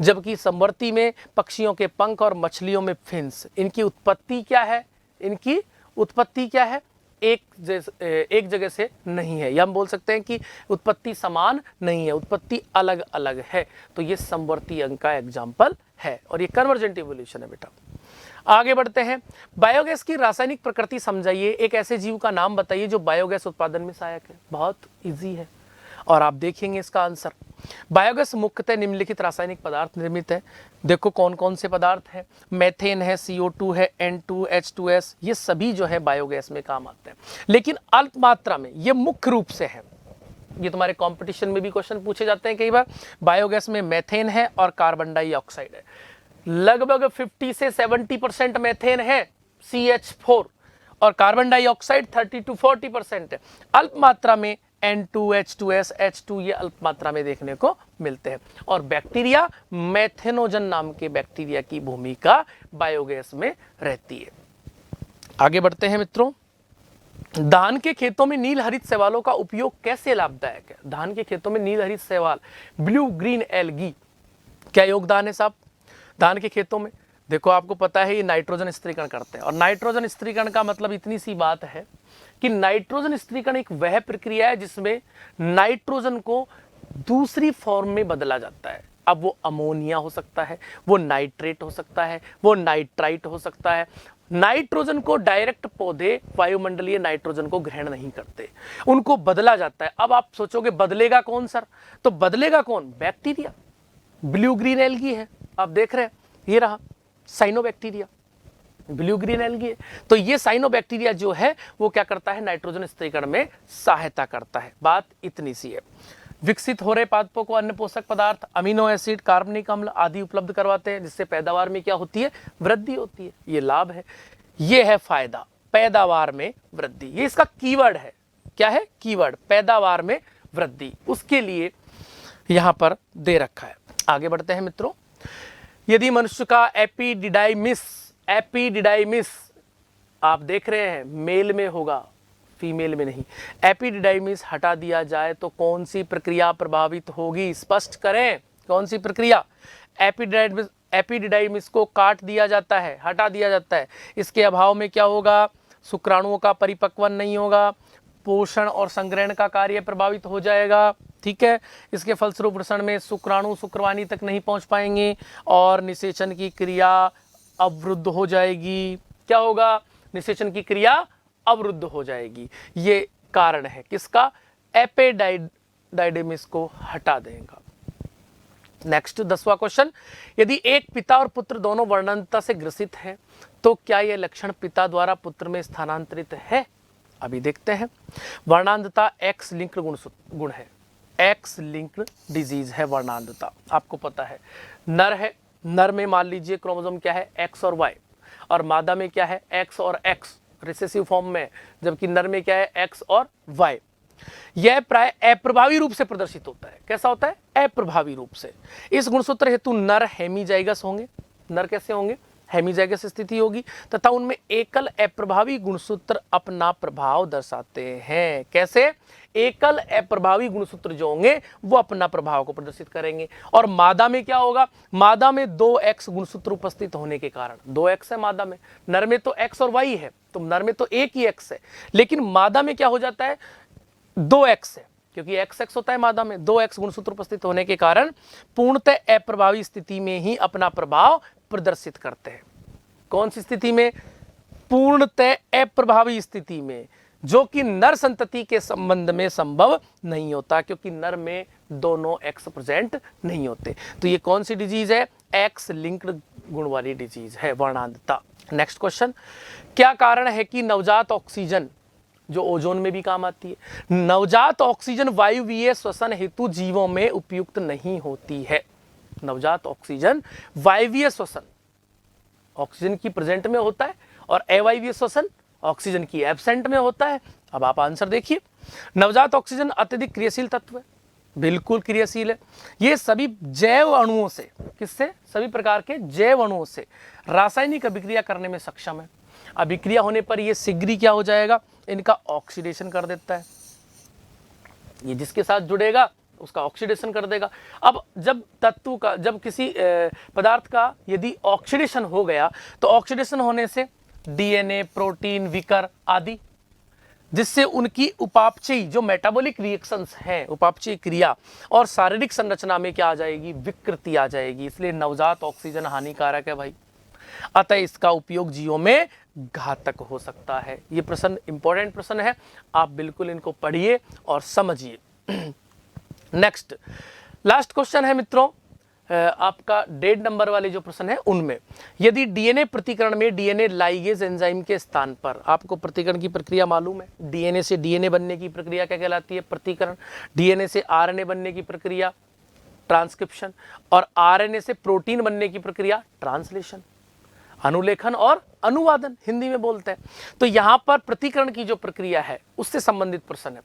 जबकि समवर्ती में पक्षियों के पंख और मछलियों में फिन्स, इनकी उत्पत्ति क्या है? इनकी उत्पत्ति क्या है? एक जगह से नहीं है, या हम बोल सकते हैं कि उत्पत्ति समान नहीं है, उत्पत्ति अलग अलग है। तो ये समवर्ती अंग का एग्जाम्पल है और ये कन्वर्जेंट इवोल्यूशन है बेटा। आगे बढ़ते हैं। बायोगैस की रासायनिक प्रकृति समझाइए। एक ऐसे जीव का नाम बताइए जो बायोगैस उत्पादन में सहायक है। बहुत इजी है और आप देखेंगे इसका आंसर। बायोगैस मुख्यतः निम्नलिखित रासायनिक पदार्थ निर्मित है। देखो कौन कौन से पदार्थ हैं। मेथेन है, CO2 है, N2, H2S, ये सभी जो है बायोगैस में काम आते हैं, लेकिन अल्प मात्रा में। ये मुख्य रूप से है, ये तुम्हारे कंपटीशन में भी क्वेश्चन पूछे जाते हैं कई बार। बायोगैस में मेथेन है और कार्बन डाइऑक्साइड है। लगभग 50 से 70% मेथेन है, CH4, और कार्बन डाइऑक्साइड 30 to 40% है। अल्प मात्रा में N2, H2S, H2 ये अल्प मात्रा में देखने को मिलते हैं। और बैक्टीरिया, मेथेनोजन नाम के बैक्टीरिया की भूमिका बायोगैस में रहती है। आगे बढ़ते हैं मित्रों। धान के खेतों में नील हरित शैवालों का उपयोग कैसे लाभदायक है? धान के खेतों में नील हरित शैवाल, ब्लू ग्रीन एल्गी, क्या योगदान है साहब धान के खेतों में? देखो आपको पता है ये नाइट्रोजन स्थिरीकरण करते हैं, और नाइट्रोजन स्थिरीकरण का मतलब इतनी सी बात है कि नाइट्रोजन स्थिरीकरण एक वह प्रक्रिया है जिसमें नाइट्रोजन को दूसरी फॉर्म में बदला जाता है। अब वो अमोनिया हो सकता है, वो नाइट्रेट हो सकता है, वो नाइट्राइट हो सकता है। नाइट्रोजन को डायरेक्ट पौधे वायुमंडलीय नाइट्रोजन को ग्रहण नहीं करते, उनको बदला जाता है। अब आप सोचोगे बदलेगा कौन सर? तो बदलेगा कौन? बैक्टीरिया। ब्लू ग्रीन एल्गी है, आप देख रहे हैं, ये रहा साइनोबैक्टीरिया, ब्लू ग्रीन एल्गी है। तो ये साइनोबैक्टीरिया जो है वो क्या करता है? नाइट्रोजन स्थिरीकरण में सहायता करता है। बात इतनी सी है। विकसित हो रहे पादपों को अन्य पोषक पदार्थ, अमीनो एसिड, कार्बनिक अम्ल आदि उपलब्ध करवाते हैं, जिससे पैदावार में क्या होती है? वृद्धि होती है। ये लाभ है, ये है फायदा, पैदावार में वृद्धि। ये इसका कीवर्ड है। क्या है? कीवर्ड, पैदावार में वृद्धि। उसके लिए यहां पर दे रखा है। आगे बढ़ते हैं मित्रों। यदि मनुष्य का एपिडिडाइमिस आप देख रहे हैं मेल में होगा, फीमेल में नहीं, एपिडिडाइमिस हटा दिया जाए तो कौन सी प्रक्रिया प्रभावित होगी? स्पष्ट करें, कौन सी प्रक्रिया? एपिडिडाइमिस को काट दिया जाता है, हटा दिया जाता है। इसके अभाव में क्या होगा? शुक्राणुओं का परिपक्वन नहीं होगा, पोषण और संग्रहण का कार्य प्रभावित हो जाएगा। ठीक है, इसके फलस्वरूप वृषण में शुक्राणु शुक्रवाणी तक नहीं पहुंच पाएंगे और निषेचन की क्रिया अवरुद्ध हो जाएगी। क्या होगा? निषेचन की क्रिया अवरुद्ध हो जाएगी। ये कारण है किसका? एपिडाइडिमिस को हटा देगा। नेक्स्ट 10वां क्वेश्चन। यदि एक पिता और पुत्र दोनों वर्णांधता से ग्रसित हैं तो क्या यह लक्षण पिता द्वारा पुत्र में स्थानांतरित है? अभी देखते हैं। वर्णांधता एक्स लिंक्ड गुण है, एक्स लिंक्ड डिजीज है वर्णांधता। आपको पता है नर है, नर में मान लीजिए क्रोमोसोम क्या है? एक्स और वाई, और मादा में क्या है? एक्स और एक्स रिसेसिव फॉर्म में, जबकि नर में क्या है? एक्स और वाई। यह प्राय अप्रभावी रूप से प्रदर्शित होता है। कैसा होता है? अप्रभावी रूप से। इस गुणसूत्र हेतु नर हेमीजाइगस होंगे। नर कैसे होंगे? हेमीजाइगस स्थिति होगी तथा उनमें एकल अप्रभावी गुणसूत्र अपना प्रभाव दर्शाते हैं। कैसे? एकल अप्रभावी गुणसूत्र जो होंगे वो अपना प्रभाव को प्रदर्शित करेंगे। और मादा में क्या होगा? मादा में 2x गुणसूत्र उपस्थित होने के कारण, 2x है मादा में, नर में तो x और y है, तो नर में तो एक ही x है, लेकिन मादा में क्या हो जाता है? 2x है, क्योंकि XX होता है मादा में। 2x गुणसूत्र उपस्थित होने के कारण पूर्णतः अप्रभावी स्थिति में ही अपना प्रभाव प्रदर्शित करते हैं। कौन सी स्थिति में? पूर्णतः अप्रभावी स्थिति में, जो कि नर संतति के संबंध में संभव नहीं होता, क्योंकि नर में दोनों एक्स प्रेजेंट नहीं होते। तो ये कौन सी डिजीज है? एक्स लिंक्ड गुण वाली डिजीज है वर्णांधता। Next question. क्या कारण है कि नवजात ऑक्सीजन, जो ओजोन में भी काम आती है, नवजात ऑक्सीजन वायुवीय श्वसन हेतु जीवों में उपयुक्त नहीं होती है? नवजात ऑक्सीजन वायुवीय श्वसन ऑक्सीजन की प्रेजेंट में होता है और अवायवीय श्वसन ऑक्सीजन की एब्सेंट में होता है। अब आप आंसर देखिए। नवजात ऑक्सीजन अत्यधिक क्रियाशील तत्व है, बिल्कुल क्रियाशील है। ये सभी जैव अणुओं से, किससे? सभी प्रकार के जैव अणुओं से रासायनिक अभिक्रिया करने में सक्षम है। अभिक्रिया होने पर ये शीघ्र क्या हो जाएगा? इनका ऑक्सीडेशन कर देता है। ये जिसके साथ जुड़ेगा उसका ऑक्सीडेशन कर देगा। अब जब किसी पदार्थ का यदि ऑक्सीडेशन हो गया तो ऑक्सीडेशन होने से डीएनए, प्रोटीन, विकर आदि, जिससे उनकी उपापचयी जो मेटाबॉलिक रिएक्शंस हैं, उपापचयी क्रिया और शारीरिक संरचना में क्या आ जाएगी, विकृति आ जाएगी। इसलिए नवजात ऑक्सीजन हानिकारक है भाई, अतः इसका उपयोग जीवों में घातक हो सकता है। ये प्रश्न इंपॉर्टेंट प्रश्न है, आप बिल्कुल इनको पढ़िए और समझिए। नेक्स्ट लास्ट क्वेश्चन है मित्रों, आपका 1.5 नंबर वाले जो प्रश्न है उनमें, यदि डीएनए प्रतिकरण में डीएनए लाइगेज एंजाइम के स्थान पर, आपको प्रतिकरण की प्रक्रिया मालूम है, डीएनए से डीएनए बनने की प्रक्रिया क्या कहलाती है, प्रतिकरण। डीएनए से आरएनए बनने की प्रक्रिया ट्रांसक्रिप्शन, और आरएनए से प्रोटीन बनने की प्रक्रिया ट्रांसलेशन, अनुलेखन और अनुवादन हिंदी में बोलते हैं। तो यहां पर प्रतिकरण की जो प्रक्रिया है उससे संबंधित प्रश्न है।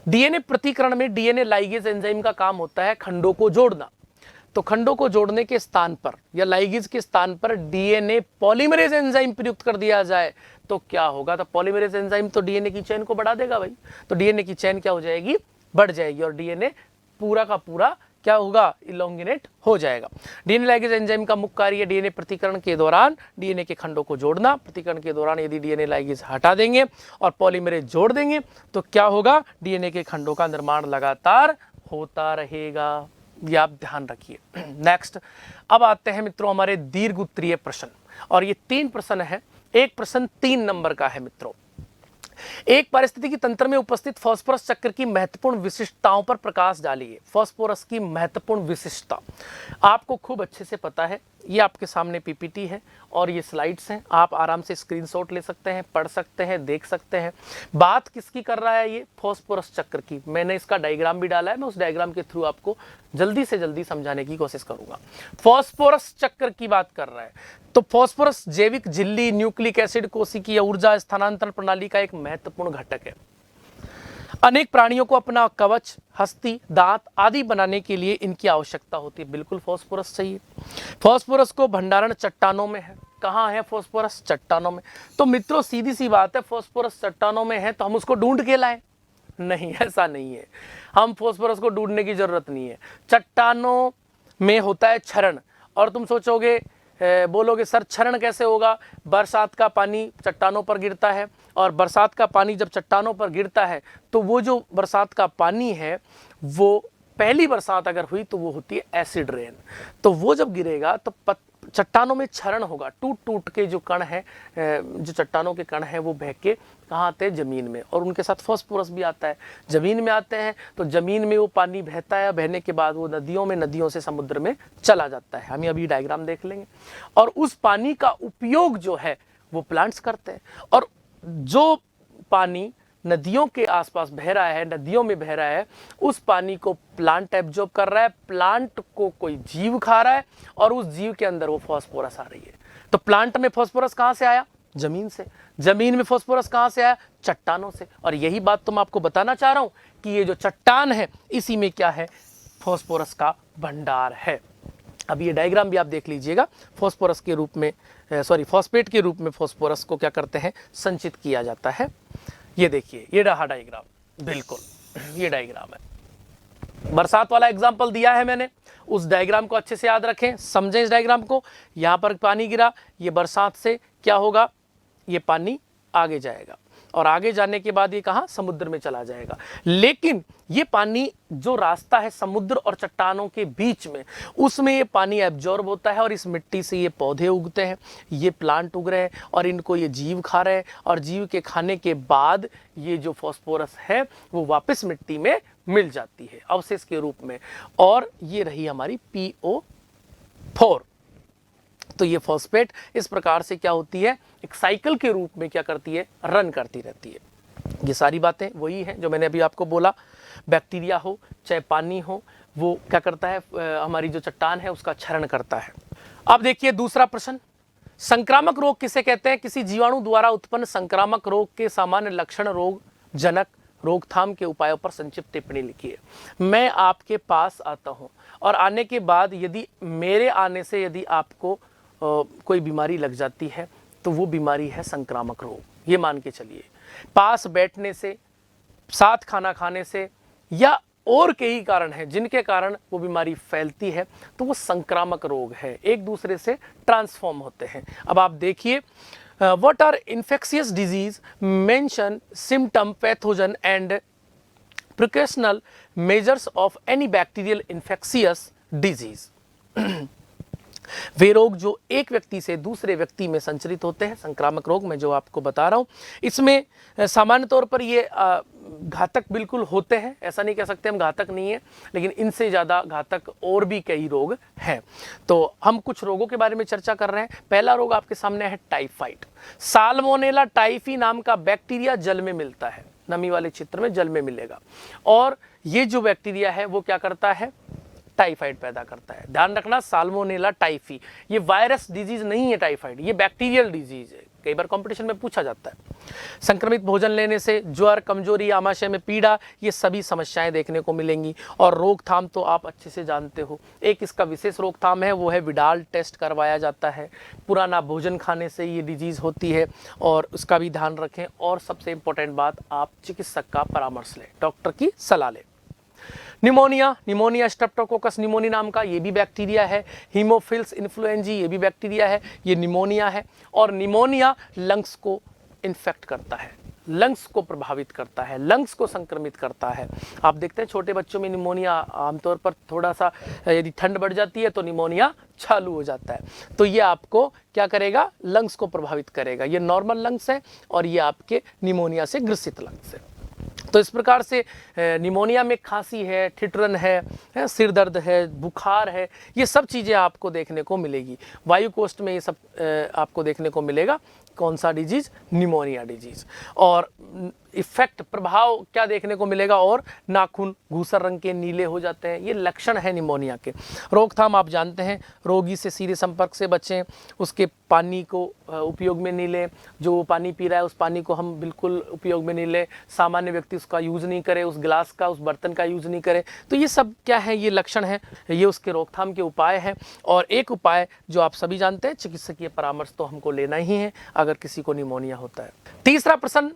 डीएनए प्रतिकरण में डीएनए लाइगेज एंजाइम का काम होता है खंडों को जोड़ना। तो खंडों को जोड़ने के स्थान पर या लाइगेज के स्थान पर डीएनए पॉलीमरेज एंजाइम प्रयुक्त कर दिया जाए तो क्या होगा, तो पॉलीमरेज एंजाइम तो डीएनए की चेन को बढ़ा देगा भाई, तो डीएनए की चेन क्या हो जाएगी, बढ़ जाएगी, और डीएनए पूरा का पूरा क्या होगा, इलोंगिनेट हो जाएगा। डीएनए लाइगेज एंजाइम का मुख्य कार्य डीएनए प्रतिकरण के दौरान डीएनए के खंडों को जोड़ना। प्रतिकरण के दौरान यदि डीएनए लाइगेज हटा देंगे और पॉलीमरेज जोड़ देंगे तो क्या होगा, डीएनए के खंडों का निर्माण लगातार होता रहेगा। ये आप ध्यान रखिए। नेक्स्ट, अब आते हैं मित्रों हमारे दीर्घ उत्तरीय प्रश्न, और ये 3 प्रश्न है। एक प्रश्न 3 नंबर का है मित्रों, एक पारिस्थितिकी तंत्र में उपस्थित फास्फोरस चक्र की महत्वपूर्ण विशिष्टताओं पर प्रकाश डालिए। फास्फोरस की महत्वपूर्ण विशिष्टता आपको खूब अच्छे से पता है, ये आपके सामने पीपीटी है और ये स्लाइड्स हैं, आप आराम से स्क्रीनशॉट ले सकते हैं, पढ़ सकते हैं, देख सकते हैं। बात किसकी कर रहा है, ये फास्फोरस चक्र की। मैंने इसका डायग्राम भी डाला है, मैं उस डायग्राम के थ्रू आपको जल्दी से जल्दी समझाने की कोशिश करूंगा। फास्फोरस चक्र की बात कर रहा है तो फास्फोरस जैविक झिल्ली, न्यूक्लिक एसिड कोशिकीय ऊर्जा स्थानांतरण प्रणाली का एक महत्वपूर्ण घटक है। अनेक प्राणियों को अपना कवच, हस्ती, दांत आदि बनाने के लिए इनकी आवश्यकता होती है। बिल्कुल फास्फोरस चाहिए। फास्फोरस को भंडारण चट्टानों में है। कहाँ है फास्फोरस, चट्टानों में। तो मित्रों सीधी सी बात है, फास्फोरस चट्टानों में है तो हम उसको ढूंढ के लाएं? नहीं, ऐसा नहीं है। हम फास्फोरस को ढूंढने की जरूरत नहीं है। चट्टानों में होता है क्षरण, और तुम सोचोगे, बोलोगे सर क्षरण कैसे होगा, बरसात का पानी चट्टानों पर गिरता है, और बरसात का पानी जब चट्टानों पर गिरता है तो वो जो बरसात का पानी है, वो पहली बरसात अगर हुई तो वो होती है एसिड रेन। तो वो जब गिरेगा तो चट्टानों में क्षरण होगा, टूट टूट के जो कण है, जो चट्टानों के कण हैं वो बह के कहाँ आते हैं, जमीन में, और उनके साथ फास्फोरस भी आता है। जमीन में आते हैं तो जमीन में वो पानी बहता है, बहने के बाद वो नदियों में, नदियों से समुद्र में चला जाता है। हम अभी डायग्राम देख लेंगे। और उस पानी का उपयोग जो है वो प्लांट्स करते हैं, और जो पानी नदियों के आसपास बह रहा है, नदियों में बह रहा है, उस पानी को प्लांट एब्जॉर्ब कर रहा है, प्लांट को कोई जीव खा रहा है, और उस जीव के अंदर वो फास्फोरस आ रही है। तो प्लांट में फास्फोरस कहाँ से आया, जमीन से। जमीन में फास्फोरस कहाँ से आया, चट्टानों से। और यही बात तो मैं आपको बताना चाह रहा हूं कि ये जो चट्टान है इसी में क्या है, फास्फोरस का भंडार है। अब ये डायग्राम भी आप देख लीजिएगा। फास्फोरस के रूप में, फॉस्फेट के रूप में फास्फोरस को क्या करते हैं, संचित किया जाता है। ये देखिए, ये रहा डायग्राम, बिल्कुल ये डायग्राम है। बरसात वाला एग्जांपल दिया है मैंने, उस डायग्राम को अच्छे से याद रखें, समझें इस डायग्राम को। यहाँ पर पानी गिरा, ये बरसात से क्या होगा, ये पानी आगे जाएगा, और आगे जाने के बाद ये कहाँ, समुद्र में चला जाएगा। लेकिन ये पानी जो रास्ता है समुद्र और चट्टानों के बीच में, उसमें ये पानी एब्जॉर्ब होता है, और इस मिट्टी से ये पौधे उगते हैं, ये प्लांट उग रहे हैं, और इनको ये जीव खा रहे हैं, और जीव के खाने के बाद ये जो फास्फोरस है वो वापस मिट्टी में मिल जाती है अवशेष के रूप में, और ये रही हमारी PO4। तो ये फॉस्फेट इस प्रकार से क्या होती है, एक साइकिल के रूप में क्या करती है, रन करती रहती है। ये सारी बातें वही हैं जो मैंने अभी आपको बोला। बैक्टीरिया हो चाहे पानी हो, वो क्या करता है, हमारी जो चट्टान है उसका क्षरण करता है। अब देखिए दूसरा प्रश्न, संक्रामक रोग किसे कहते हैं। किसी जीवाणु द्वारा उत्पन्न संक्रामक रोग के सामान्य लक्षण, रोग जनक, रोकथाम के उपायों पर संक्षिप्त टिप्पणी लिखिए। मैं आपके पास आता हूं, और आने के बाद यदि मेरे आने से यदि आपको कोई बीमारी लग जाती है तो वो बीमारी है संक्रामक रोग। ये मान के चलिए, पास बैठने से, साथ खाना खाने से, या और कई कारण हैं जिनके कारण वो बीमारी फैलती है, तो वो संक्रामक रोग है, एक दूसरे से ट्रांसफॉर्म होते हैं। अब आप देखिए, what are infectious disease, mention symptom, pathogen and precautional measures of any bacterial infectious disease. वे रोग जो एक व्यक्ति से दूसरे व्यक्ति में संचरित होते हैं, संक्रामक रोग मैं जो आपको बता रहा हूं, इसमें सामान्य तौर पर ये घातक बिल्कुल होते हैं, ऐसा नहीं कह सकते हम घातक नहीं है, लेकिन इनसे ज़्यादा घातक और भी कई रोग हैं। तो हम कुछ रोगों के बारे में चर्चा कर रहे हैं। पहला रोग आपके सामने है टाइफाइड। साल्मोनेला टाइफी नाम का बैक्टीरिया जल में मिलता है, नमी वाले क्षेत्र में जल में मिलेगा, और ये जो बैक्टीरिया है वो क्या करता है, टाइफाइड पैदा करता है। ध्यान रखना, साल्मोनेला टाइफी ये वायरस डिजीज नहीं है, टाइफाइड ये बैक्टीरियल डिजीज है, कई बार कंपटीशन में पूछा जाता है। संक्रमित भोजन लेने से ज्वर, कमजोरी, आमाशय में पीड़ा, ये सभी समस्याएं देखने को मिलेंगी। और रोकथाम तो आप अच्छे से जानते हो, एक इसका विशेष रोकथाम है, वो है विडाल टेस्ट करवाया जाता है। पुराना भोजन खाने से ये डिजीज़ होती है और उसका भी ध्यान रखें। और सबसे इम्पोर्टेंट बात, आप चिकित्सक का परामर्श लें, डॉक्टर की सलाह लें। निमोनिया स्ट्रेप्टोकोकस निमोनी नाम का ये भी बैक्टीरिया है। हीमोफिल्स इन्फ्लुएंजी ये भी बैक्टीरिया है, ये निमोनिया है। और निमोनिया लंग्स को इन्फेक्ट करता है, लंग्स को प्रभावित करता है, लंग्स को संक्रमित करता है। आप देखते हैं छोटे बच्चों में निमोनिया आमतौर पर थोड़ा सा यदि ठंड बढ़ जाती है तो निमोनिया चालू हो जाता है। तो ये आपको क्या करेगा, लंग्स को प्रभावित करेगा। ये नॉर्मल लंग्स है और ये आपके निमोनिया से ग्रसित लंग्स है। तो इस प्रकार से निमोनिया में खांसी है, ठिठुरन है, सिर दर्द है, बुखार है, ये सब चीज़ें आपको देखने को मिलेगी। वायु कोष्ठ में ये सब आपको देखने को मिलेगा। कौन सा डिजीज, निमोनिया डिजीज। और इफेक्ट, प्रभाव क्या देखने को मिलेगा, और नाखून धूसर रंग के नीले हो जाते हैं, ये लक्षण है निमोनिया के। रोकथाम आप जानते हैं, रोगी से सीधे संपर्क से बचें, उसके पानी को उपयोग में नहीं लें, जो पानी पी रहा है उस पानी को हम बिल्कुल उपयोग में नहीं लें, सामान्य व्यक्ति उसका यूज़ नहीं करे, उस गिलास का, उस बर्तन का यूज़ नहीं करे। तो ये सब क्या है, ये लक्षण है, ये उसके रोकथाम के उपाय हैं। और एक उपाय जो आप सभी जानते हैं, चिकित्सकीय परामर्श तो हमको लेना ही है अगर किसी को निमोनिया होता है। तीसरा प्रश्न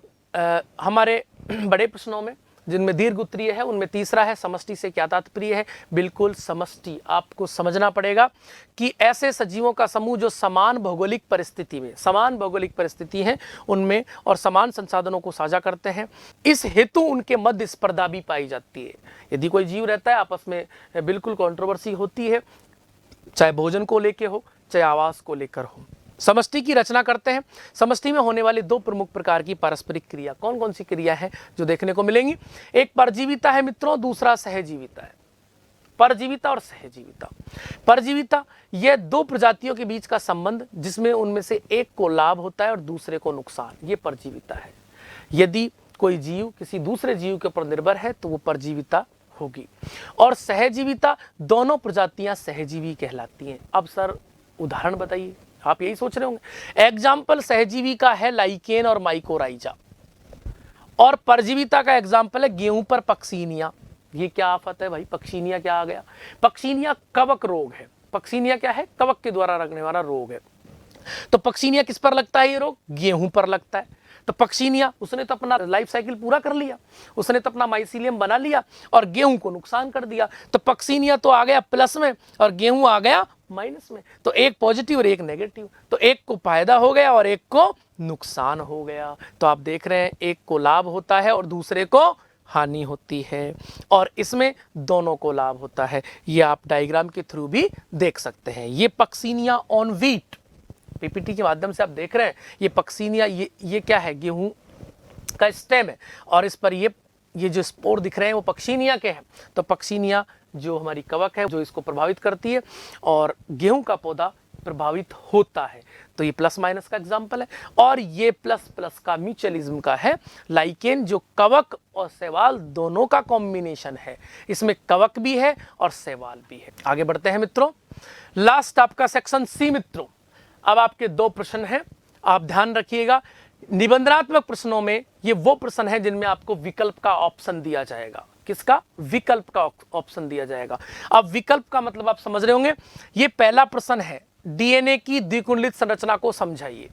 हमारे बड़े प्रश्नों में जिनमें दीर्घ उत्तरीय है उनमें तीसरा है, समष्टि से क्या तात्पर्य है। बिल्कुल समष्टि आपको समझना पड़ेगा कि ऐसे सजीवों का समूह जो समान भौगोलिक परिस्थिति में, समान भौगोलिक परिस्थिति है उनमें, और समान संसाधनों को साझा करते हैं। इस हेतु उनके मध्य स्पर्धा भी पाई जाती है। यदि कोई जीव रहता है, आपस में बिल्कुल कंट्रोवर्सी होती है, चाहे भोजन को लेकर हो, चाहे आवास को लेकर हो। समष्टि की रचना करते हैं। समष्टि में होने वाली दो प्रमुख प्रकार की पारस्परिक क्रिया, कौन कौन सी क्रिया है जो देखने को मिलेंगी। एक परजीविता है मित्रों, दूसरा सहजीविता है। परजीविता और सहजीविता। परजीविता यह दो प्रजातियों के बीच का संबंध जिसमें उनमें से एक को लाभ होता है और दूसरे को नुकसान, ये परजीविता है। यदि कोई जीव किसी दूसरे जीव के ऊपर निर्भर है तो वो परजीविता होगी। और सहजीविता, दोनों प्रजातियां सहजीवी कहलाती हैं। अब सर उदाहरण बताइए, आप यही सोच रहे होंगे। एग्जाम्पल सहजीवी का है लाइकेन और माइकोराइजा, और परजीविता का एग्जाम्पल है गेहूं पर पक्सीनिया। ये क्या आफत है भाई, पक्सीनिया क्या आ गया। पक्सीनिया कवक रोग है। पक्सीनिया क्या है, कवक के द्वारा लगने वाला रोग है। तो पक्सीनिया किस पर लगता है, ये रोग गेहूं पर लगता है। तो पक्सीनिया, उसने तो अपना लाइफ साइकिल पूरा कर लिया, उसने तो अपना माइसीलियम बना लिया और गेहूं को नुकसान कर दिया। तो पक्सीनिया तो आ गया प्लस में और गेहूं आ गया माइनस में। तो एक पॉजिटिव और एक नेगेटिव, तो एक को फायदा हो गया और एक को नुकसान हो गया। तो आप देख रहे हैं, एक को लाभ होता है और दूसरे को हानि होती है, और इसमें दोनों को लाभ होता है। ये आप डायग्राम के थ्रू भी देख सकते हैं। ये पक्सीनिया ऑन व्हीट, पीपीटी के माध्यम से आप देख रहे हैं, ये पक्सीनिया, ये क्या है, गेहूं का स्टेम है, और इस पर ये जो स्पोर दिख रहे हैं वो पक्सीनिया के हैं। तो पक्सीनिया जो हमारी कवक है जो इसको प्रभावित करती है, और गेहूं का पौधा प्रभावित होता है। तो ये प्लस माइनस का एग्जाम्पल है। और ये प्लस प्लस का म्यूचुअलिज्म का है, लाइकेन जो कवक और शैवाल दोनों का कॉम्बिनेशन है। इसमें कवक भी है और शैवाल भी है। आगे बढ़ते हैं मित्रों, लास्ट आपका सेक्शन सी मित्रों। अब आपके दो प्रश्न हैं, आप ध्यान रखिएगा। निबंधनात्मक प्रश्नों में ये वो प्रश्न है जिनमें आपको विकल्प का ऑप्शन दिया जाएगा। किसका, विकल्प का ऑप्शन दिया जाएगा। अब विकल्प का मतलब आप समझ रहे होंगे। ये पहला प्रश्न है, डीएनए की द्विकुंडलित संरचना को समझाइए।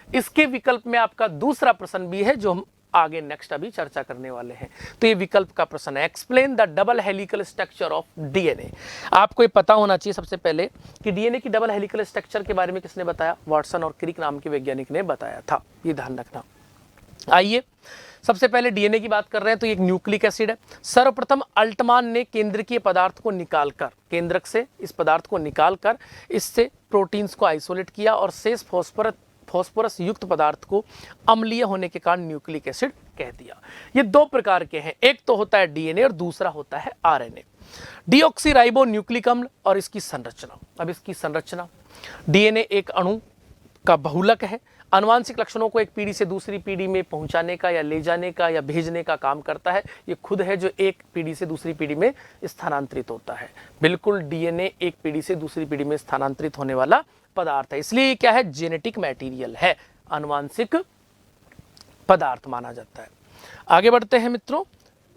इसके विकल्प में आपका दूसरा प्रश्न भी है जो हम आगे नेक्स्ट अभी चर्चा करने वाले हैं। तो ये विकल्प का प्रश्न है, explain the double helical structure of DNA. आपको ये पता होना चाहिए सबसे पहले कि डीएनए की डबल हेलिकल स्ट्रक्चर के बारे में किसने बताया, वाटसन और क्रिक नाम के वैज्ञानिक ने बताया था, ये ध्यान रखना। आइए सबसे पहले डीएनए की बात कर रहे हैं, तो ये एक न्यूक्लिक एसिड है। सर्वप्रथम अल्टमान ने केंद्रकीय पदार्थ को निकालकर, केंद्रक से इस पदार्थ को निकालकर इससे प्रोटीन्स को आइसोलेट किया और शेष फॉस्फोरस युक्त पदार्थ को अम्लीय होने के कारण न्यूक्लिक एसिड कह दिया। ये दो प्रकार के हैं, एक तो होता है डीएनए और दूसरा होता है आरएनए। डीऑक्सीराइबो न्यूक्लिक अम्ल और इसकी संरचना। अब इसकी संरचना, डीएनए एक अणु का बहुलक है, आनुवांशिक लक्षणों को एक पीढ़ी से दूसरी पीढ़ी में पहुंचाने का या ले जाने का या भेजने का काम करता है। ये खुद है जो एक पीढ़ी से दूसरी पीढ़ी में स्थानांतरित होता है। बिल्कुल डीएनए एक पीढ़ी से दूसरी पीढ़ी में स्थानांतरित होने वाला पदार्थ है, इसलिए ये क्या है, जेनेटिक मटेरियल है, आनुवांशिक पदार्थ माना जाता है। आगे बढ़ते हैं मित्रों,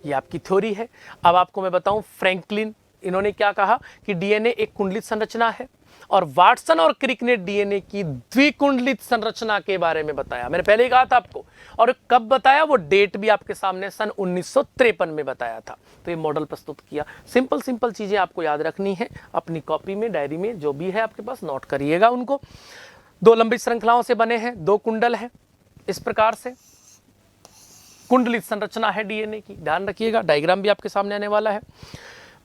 ये आपकी थ्योरी है। अब आपको मैं बताऊं, फ्रैंकलिन इन्होंने क्या कहा कि डीएनए एक कुंडलित संरचना है, और वाटसन और क्रिक ने डीएनए की द्विकुंडलित संरचना के बारे में बताया। मैंने पहले ही कहा था आपको, और कब बताया, वो डेट भी आपके सामने सन 1953 में बताया था। तो ये मॉडल प्रस्तुत किया। सिंपल चीजें आपको याद रखनी है, अपनी कॉपी में, डायरी में जो भी है आपके पास नोट करिएगा उनको। दो लंबी श्रृंखलाओं से बने हैं, दो कुंडल है, इस प्रकार से कुंडलित संरचना है डीएनए की, ध्यान रखिएगा। डायग्राम भी आपके सामने आने वाला है।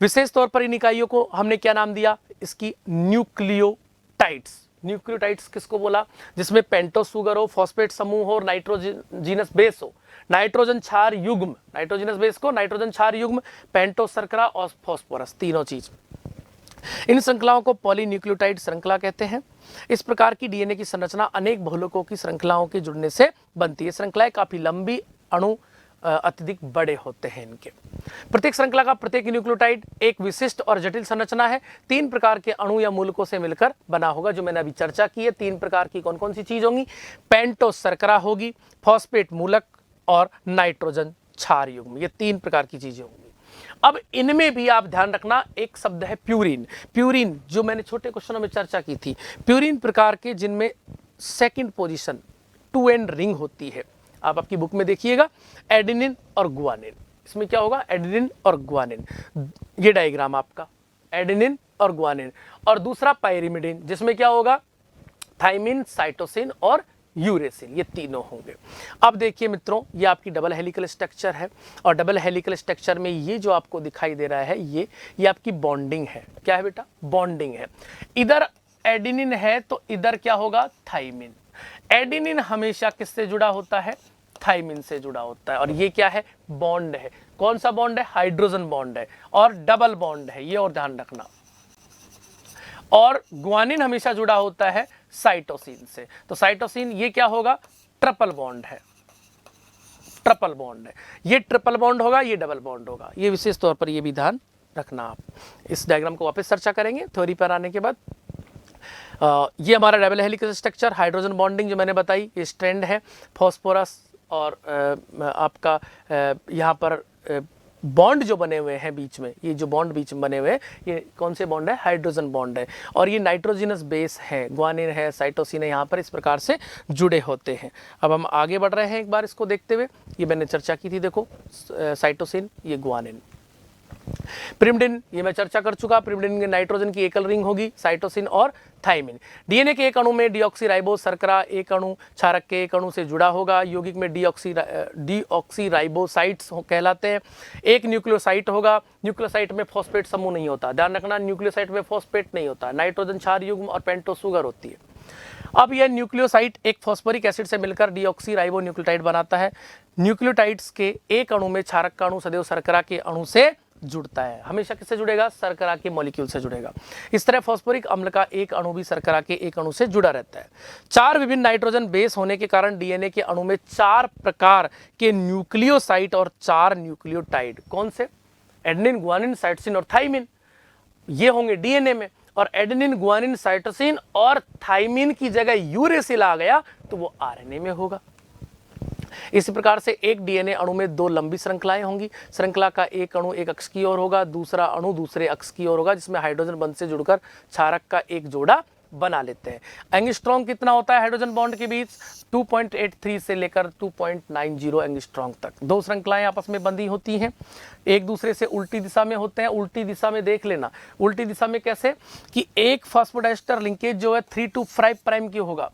विशेष तौर पर इन इकाइयों को हमने क्या नाम दिया, इसकी न्यूक्लियोटाइड्स। न्यूक्लियोटाइड्स किसको बोला, जिसमें पेंटोस सुगर हो, फॉस्फेट समूह हो और नाइट्रोजनस बेस हो, नाइट्रोजन क्षार युग्म, नाइट्रोजनस बेस को नाइट्रोजन क्षार युग्म, पेंटोस शर्करा और फॉस्फोरस, तीनों चीज। इन श्रृंखलाओं को पॉलीन्यूक्लियोटाइड श्रृंखला कहते हैं। इस प्रकार की डीएनए की संरचना अनेक बहुलकों की श्रृंखलाओं के जुड़ने से बनती है। श्रृंखलाएं काफी लंबी, अणु अत्यधिक बड़े होते हैं इनके। प्रत्येक श्रृंखला का प्रत्येक न्यूक्लियोटाइड एक विशिष्ट और जटिल संरचना है। 3 प्रकार के अणु या मूलकों से मिलकर बना होगा, जो मैंने अभी चर्चा की है। 3 प्रकार की कौन कौन सी चीज होंगी, पेंटोस शर्करा होगी, फॉस्फेट मूलक और नाइट्रोजन क्षार युग्म, ये 3 प्रकार की चीजें होंगी। अब इनमें भी आप ध्यान रखना, एक शब्द है प्यूरिन। प्यूरिन जो मैंने छोटे क्वेश्चनों में चर्चा की थी, प्यूरिन प्रकार के जिनमें सेकंड पोजीशन 2 एंड रिंग होती है। आप आपकी बुक में देखिएगा, एडेनिन और गुआनिन। इसमें क्या होगा, एडेनिन और गुआनिन, ये डायग्राम आपका, एडेनिन और गुआनिन। और दूसरा पायरिमिडिन, जिसमें क्या होगा, थाइमिन, साइटोसिन और यूरेसिल, ये तीनों होंगे। अब देखिए मित्रों, ये आपकी डबल हेलिकल स्ट्रक्चर है, और डबल हेलिकल स्ट्रक्चर में ये जो आपको दिखाई दे रहा है, ये आपकी बॉन्डिंग है। क्या है बेटा, बॉन्डिंग है। इधर एडेनिन है तो इधर क्या होगा, थाइमिन। एडेनिन हमेशा किससे जुड़ा होता है, थाइमिन से जुड़ा होता है। और ये क्या है, बॉन्ड है। कौन सा बॉन्ड है, हाइड्रोजन बॉन्ड है, और डबल बॉन्ड है, ये और ध्यान रखना। और गुआनिन हमेशा जुड़ा होता है साइटोसिन से। तो साइटोसिन ये क्या होगा, ट्रिपल बॉन्ड है, ट्रिपल बॉन्ड है। ये ट्रिपल बॉन्ड होगा, ये डबल बॉन्ड होगा। ये विशेष तौर पर ये भी ध्यान रखना। आप इस डायग्राम को वापस चर्चा करेंगे थ्योरी पर आने के बाद। ये हमारा double helical structure, hydrogen bonding जो मैंने बताई, ये स्ट्रैंड है, फॉस्फोरस और आपका यहाँ पर बॉन्ड जो बने हुए हैं बीच में, ये जो बॉन्ड बीच में बने हुए हैं, ये कौन से बॉन्ड है, हाइड्रोजन बॉन्ड है। और ये नाइट्रोजिनस बेस है, गुआनिन है, साइटोसिन है, यहाँ पर इस प्रकार से जुड़े होते हैं। अब हम आगे बढ़ रहे हैं, एक बार इसको देखते हुए। ये मैंने चर्चा की थी, देखो साइटोसिन, ये गुआनिन। पिरिमिडिन, ये मैं चर्चा कर चुका। पिरिमिडिन के नाइट्रोजन की एकल रिंग होगी, साइटोसिन और थाइमिन। डीएनए के एक अणु में डीऑक्सीराइबोस शर्करा एक अणु क्षारक के एक अणु से जुड़ा होगा। यौगिक में डीऑक्सीराइबोसाइट्स कहलाते हैं। एक न्यूक्लियोसाइट होगा। न्यूक्लियोसाइट में फॉस्फेट समूह नहीं होता, ध्यान रखना, न्यूक्लियोसाइट में फॉस्फेट नहीं होता। नाइट्रोजन क्षार युग्म और पेंटोस शुगर होती है। अब यह न्यूक्लियोसाइट एक फॉस्फोरिक एसिड से मिलकर डीऑक्सीराइबो न्यूक्लियोटाइड बनाता है। न्यूक्लियोटाइड्स के एक अणु में क्षारक का अणु सदैव शर्करा के अणु से जुड़ता है। हमेशा किससे जुड़ेगा, शर्करा के मॉलिक्यूल से जुड़ेगा। इस तरह फॉस्फोरिक अम्ल का एक अणु भी शर्करा के एक अणु से जुड़ा रहता है। 4 विभिन्न नाइट्रोजन बेस होने के कारण डीएनए के अणु में 4 प्रकार के न्यूक्लियोसाइट और 4 न्यूक्लियोटाइड, कौन से, एडेनिन, गुआनिन, साइटोसिन और थाइमिन, ये होंगे डीएनए में। और एडेनिन, गुआनिन, साइटोसिन और थाइमिन की जगह यूरेसिल आ गया तो वो आरएनए में होगा। इसी प्रकार से एक डीएनए अणु में 2 लंबी श्रृंखलाएं होंगी। श्रृंखला का एक अणु एक अक्ष की ओर होगा, दूसरा अणु दूसरे अक्ष की ओर होगा, जिसमें हाइड्रोजन बंध से जुड़कर क्षारक का एक जोड़ा बना लेते हैं। एंगस्ट्रॉम कितना होता है हाइड्रोजन बॉन्ड के बीच? 2.83 से लेकर 2.90 एंगस्ट्रॉम तक। दो श्रृंखलाएं आपस में बंधी होती हैं, एक दूसरे से उल्टी दिशा में होते हैं। उल्टी दिशा में देख लेना, उल्टी दिशा में कैसे कि एक फॉस्फोडाइस्टर लिंकेज जो है 3 to 5 प्राइम की होगा,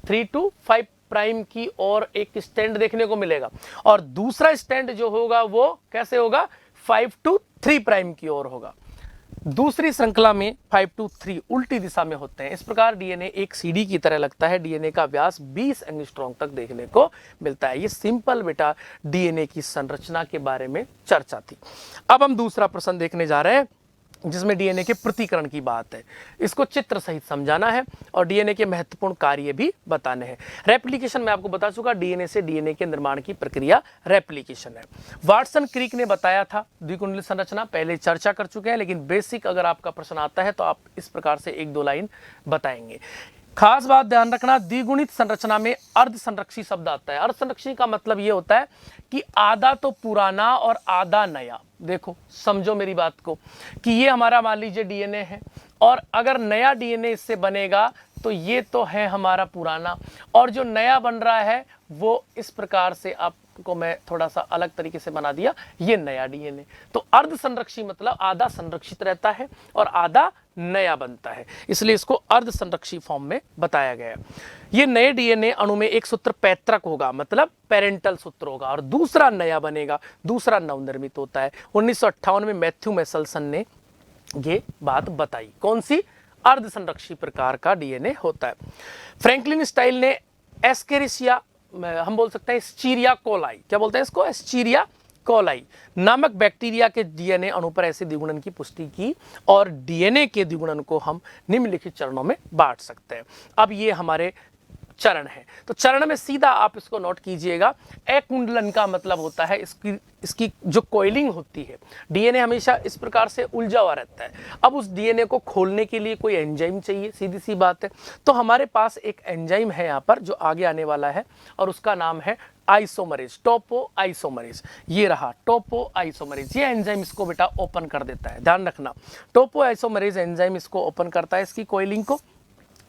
3 to 5 प्राइम की और एक स्टैंड देखने को मिलेगा, और दूसरा स्टैंड जो होगा वो कैसे होगा? 5 to 3 प्राइम की ओर होगा। दूसरी श्रृंखला में 5 to 3 उल्टी दिशा में होते हैं। इस प्रकार डीएनए एक सीढ़ी की तरह लगता है। डीएनए का व्यास 20 एंगस्ट्रॉम तक देखने को मिलता है। ये सिंपल बेटा डीएनए की संरचना के बारे में चर्चा थी। अब हम दूसरा प्रश्न देखने जा रहे हैं जिसमें डीएनए के पृथक्करण की बात है। इसको चित्र सहित समझाना है और डीएनए के महत्वपूर्ण कार्य भी बताने हैं। रेप्लिकेशन मैं आपको बता चुका, डीएनए से डीएनए के निर्माण की प्रक्रिया रेप्लिकेशन है। वाटसन क्रिक ने बताया था द्विकुंडली संरचना, पहले चर्चा कर चुके हैं, लेकिन बेसिक अगर आपका प्रश्न आता है तो आप इस प्रकार से 1-2 लाइन बताएंगे। खास बात ध्यान रखना, द्विगुणित संरचना में अर्ध संरक्षी शब्द आता है। अर्ध संरक्षी का मतलब यह होता है कि आधा तो पुराना और आधा नया। देखो समझो मेरी बात को कि ये हमारा मान लीजिए डीएनए है, और अगर नया डीएनए इससे बनेगा तो ये तो है हमारा पुराना, और जो नया बन रहा है वो इस प्रकार से आपको मैं थोड़ा सा अलग तरीके से बना दिया, ये नया डीएनए। तो अर्ध संरक्षी मतलब आधा संरक्षित रहता है और आधा नया बनता है, इसलिए इसको अर्ध संरक्षी फॉर्म में बताया गया है। ये नए डीएनए अणु में एक सूत्र पैतृक होगा, मतलब पेरेंटल सूत्र होगा, और दूसरा नया बनेगा, दूसरा नवनिर्मित होता है। 1958 में मैथ्यू मेसल्सन ने ये बात बताई। कौन सी? अर्ध संरक्षी प्रकार का डीएनए होता है। फ्रैंकलिन स्टाइल ने एस्केरिसिया, हम बोल सकते हैं एस्चीरिया कोलाई, क्या बोलते हैं इसको? एस्चीरिया कोलाई नामक बैक्टीरिया के डीएनए अणु पर ऐसे द्विगुणन की पुष्टि की, और डीएनए के द्विगुणन को हम निम्नलिखित चरणों में बांट सकते हैं। अब ये हमारे चरण है, तो चरण में सीधा आप इसको नोट कीजिएगा। अकुंडलन का मतलब होता है इसकी जो कोइलिंग होती है। डीएनए हमेशा इस प्रकार से उलझा हुआ रहता है। अब उस डीएनए को खोलने के लिए कोई एंजाइम चाहिए, सीधी सी बात है। तो हमारे पास एक एंजाइम है यहाँ पर जो आगे आने वाला है, और उसका नाम है आइसोमरेज, टोपो आइसोमरेज। ये रहा टोपो आइसोमरेज। ये एंजाइम इसको बेटा ओपन कर देता है, ध्यान रखना। टोपो आइसोमरेज एंजाइम इसको ओपन करता है, इसकी कोइलिंग को,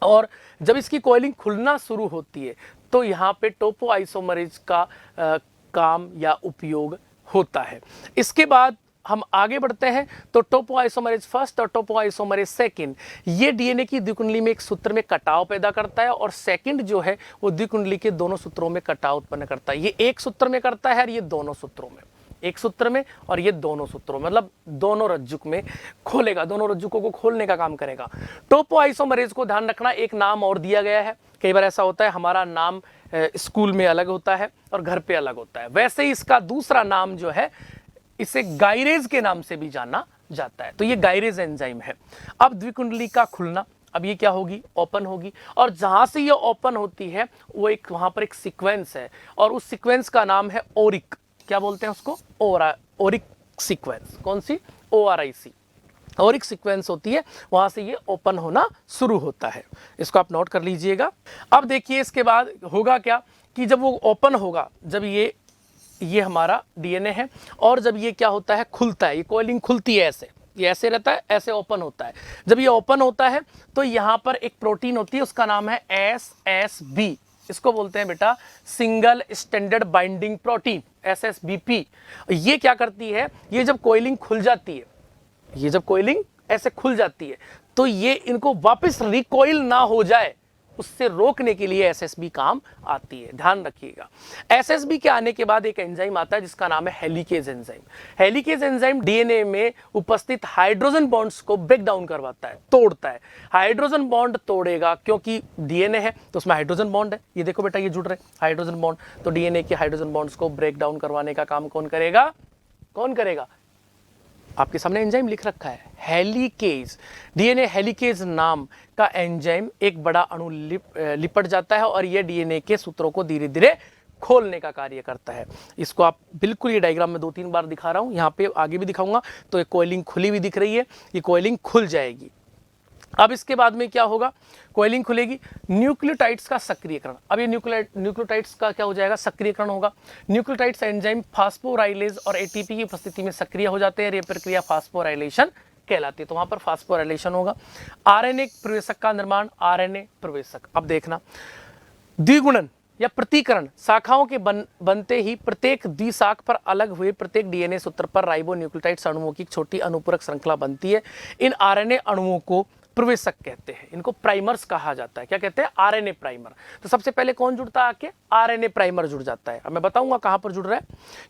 और जब इसकी कोइलिंग खुलना शुरू होती है तो यहाँ पे टोपो आइसोमरेज का काम या उपयोग होता है। इसके बाद हम आगे बढ़ते हैं तो टोपो आइसोमरेज फर्स्ट और टोपो आइसोमरेज सेकंड, ये डीएनए की द्विकुंडली में एक सूत्र में कटाव पैदा करता है, और सेकंड जो है वो द्विकुंडली के दोनों सूत्रों में कटाव उत्पन्न करता है। ये एक सूत्र में करता है और ये दोनों सूत्रों में, एक सूत्र में और ये दोनों सूत्रों, मतलब दोनों रज्जुक में खोलेगा, दोनों रज्जुकों को खोलने का काम करेगा। टोपो आइसोमरेज को ध्यान रखना एक नाम और दिया गया है। कई बार ऐसा होता है हमारा नाम स्कूल में अलग होता है और घर पे अलग होता है, वैसे ही इसका दूसरा नाम जो है इसे गायरेज के नाम से भी जाना जाता है। तो ये गायरेज एंजाइम है। अब द्विकुंडली का खुलना, अब ये क्या होगी? ओपन होगी, और जहां से ये ओपन होती है वो एक वहां पर एक सीक्वेंस है, और उस सीक्वेंस का नाम है ओरिक। क्या बोलते हैं उसको? Oric sequence. कौन सी? ORIC, ओरिक सीक्वेंस होती है, वहां से ये ओपन होना शुरू होता है। इसको आप नोट कर लीजिएगा। अब देखिए इसके बाद होगा क्या कि जब वो ओपन होगा, जब ये हमारा डीएनए है, और जब ये क्या होता है? खुलता है, ये कोइलिंग खुलती है, ऐसे ये ऐसे रहता है, ऐसे ओपन होता है। जब ये ओपन होता है तो यहाँ पर एक प्रोटीन होती है, उसका नाम है SSB। इसको बोलते हैं बेटा single standard binding protein, SSBP। ये क्या करती है? ये जब कोइलिंग खुल जाती है, ये जब कोइलिंग ऐसे खुल जाती है तो ये इनको वापस रिकॉइल ना हो जाए उससे रोकने के लिए SSB काम आती है, ध्यान रखिएगा। SSB के आने के बाद एक एंजाइम आता है जिसका नाम है helicase enzyme. Helicase enzyme DNA में उपस्थित हाइड्रोजन बॉन्ड्स को ब्रेक डाउन करवाता है, तोड़ता है। हाइड्रोजन बॉन्ड तोड़ेगा क्योंकि डीएनए है तो उसमें हाइड्रोजन बॉन्ड है। ये देखो बेटा ये जुड़ रहे हाइड्रोजन बॉन्ड, तो डीएनए के हाइड्रोजन बॉन्ड्स को ब्रेक डाउन करवाने का काम कौन करेगा? कौन करेगा? आपके सामने एंजाइम लिख रखा है हेलिकेज। डीएनए हेलिकेज नाम का एंजाइम एक बड़ा अणु लिपट जाता है और यह डीएनए के सूत्रों को धीरे धीरे खोलने का कार्य करता है। इसको आप बिल्कुल ये डायग्राम में 2-3 बार दिखा रहा हूं, यहाँ पे आगे भी दिखाऊंगा। तो ये कोइलिंग खुली हुई दिख रही है, ये कोइलिंग खुल जाएगी। अब इसके बाद में क्या होगा? कोइलिंग खुलेगी, न्यूक्लियोटाइड्स का सक्रियकरण। अब ये न्यूक्लियोटाइड्स का क्या हो जाएगा? सक्रियकरण होगा। न्यूक्लियोटाइड्स एंजाइम फास्फोराइलेज और एटीपी की उपस्थिति में सक्रिय हो जाते हैं। ये प्रक्रिया फास्फोराइलेशन कहलाती है। तो वहां पर फास्फोराइलेशन होगा। आरएनए प्रवेशक का निर्माण, आरएनए प्रवेशक। अब देखना, द्विगुणन या प्रतिकरण शाखाओं के बनते ही प्रत्येक द्विशाख पर अलग हुए प्रत्येक डीएनए सूत्र पर राइबोन्यूक्लियोटाइड अणुओं की छोटी अनुपूरक श्रृंखला बनती है। इन आरएनए अणुओं को प्रवेशक कहते हैं, इनको प्राइमर्स कहा जाता है। क्या कहते हैं? RNA primer. तो सबसे पहले कौन जुड़ता है? आके आरएनए प्राइमर जुड़ जाता है। अब मैं बताऊंगा कहां पर जुड़ रहा है,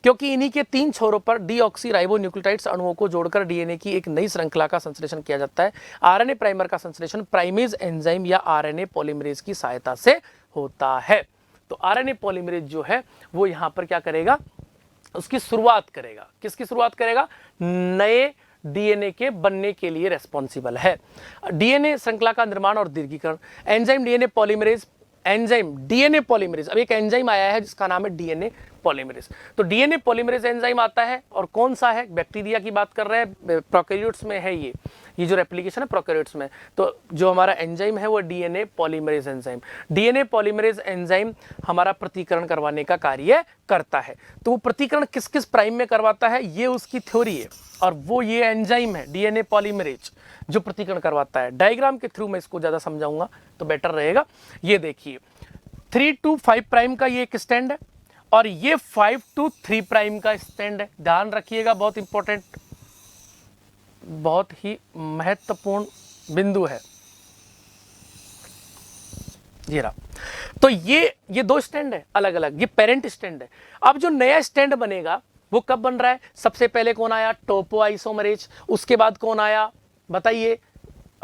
क्योंकि इन्हीं के 3 छोरों पर डीऑक्सी राइबोन्यूक्लियोटाइड्स अणुओं को जोड़कर डीएनए की एक नई श्रृंखला का संश्लेषण किया जाता है। आरएनए प्राइमर का संश्लेषण प्राइमेज एंजाइम या आरएनए पॉलीमरेज की सहायता से होता है। तो आरएनए पॉलीमरेज जो है वो यहां पर क्या करेगा, उसकी शुरुआत करेगा। किसकी शुरुआत करेगा? नए डीएनए के बनने के लिए रेस्पॉन्सिबल है। डीएनए श्रृंखला का निर्माण और दीर्घीकरण, enzyme DNA polymerase, enzyme DNA polymerase. अब एक एंजाइम आया है जिसका नाम है डीएनए पॉलीमरेज। तो डीएनए पॉलीमरेज एंजाइम आता है, और कौन सा है? बैक्टीरिया की बात कर रहे हैं, प्रोकैरियोट्स में है ये जो रेप्लिकेशन है प्रोकैरियोट्स में। तो जो हमारा एंजाइम है वो DNA polymerase enzyme. DNA polymerase enzyme हमारा प्रतिकरण करवाने का कार्य करता है। तो वो प्रतिकरण किस किस प्राइम में करवाता है, ये उसकी थ्योरी है, और वो ये एंजाइम है डीएनए पॉलीमरेज जो प्रतिकरण करवाता है। डायग्राम के थ्रू मैं इसको ज्यादा समझाऊंगा तो बेटर रहेगा। ये देखिए 3 to 5 प्राइम का ये एक स्टैंड है, और ये 5 to 3 प्राइम का स्टैंड है। ध्यान रखिएगा, बहुत इंपॉर्टेंट, बहुत ही महत्वपूर्ण बिंदु है ये रहा। तो ये 2 स्टैंड है अलग अलग, ये पेरेंट स्टैंड है। अब जो नया स्टैंड बनेगा वो कब बन रहा है? सबसे पहले कौन आया? टोपोआइसोमरेज। उसके बाद कौन आया बताइए?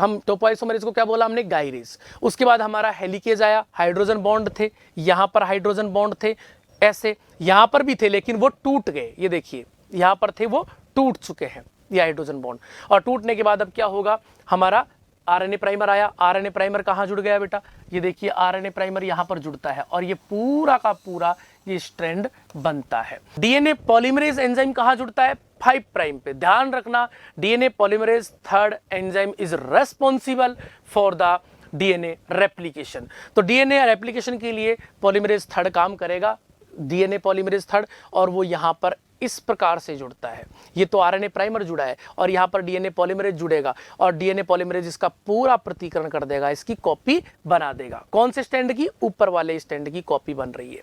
हम टोपोआइसोमरेज को क्या बोला हमने? गायरेज। उसके बाद हमारा हेलिकेज आया, हाइड्रोजन बॉन्ड थे, यहां पर हाइड्रोजन बॉन्ड थे, ऐसे यहां पर भी थे लेकिन वो टूट गए। ये देखिए यहां पर थे, वो टूट चुके हैं ये हाइड्रोजन बॉन्ड। और टूटने के बाद अब क्या होगा? हमारा आरएनए प्राइमर आया। आरएनए प्राइमर कहां जुड़ गया बेटा? ये देखिए आरएनए प्राइमर यहां पर जुड़ता है, और ये पूरा का पूरा ये स्ट्रैंड बनता है। डीएनए पॉलीमरेज एंजाइम कहां जुड़ता है? 5 प्राइम पे। ध्यान रखना, DNA polymerase third enzyme is responsible for the DNA replication. तो डीएनए रेप्लिकेशन के लिए पॉलीमरेज थर्ड काम करेगा, डीएनए पॉलीमरेज थर्ड, और वो यहां पर इस प्रकार से जुड़ता है। ये तो आरएनए प्राइमर जुड़ा है, और यहां पर डीएनए पॉलीमरेज जुड़ेगा, और डीएनए पॉलीमरेज इसका पूरा प्रतिकरण कर देगा, इसकी कॉपी बना देगा। कौन से स्टैंड की? ऊपर वाले स्टैंड की कॉपी बन रही है।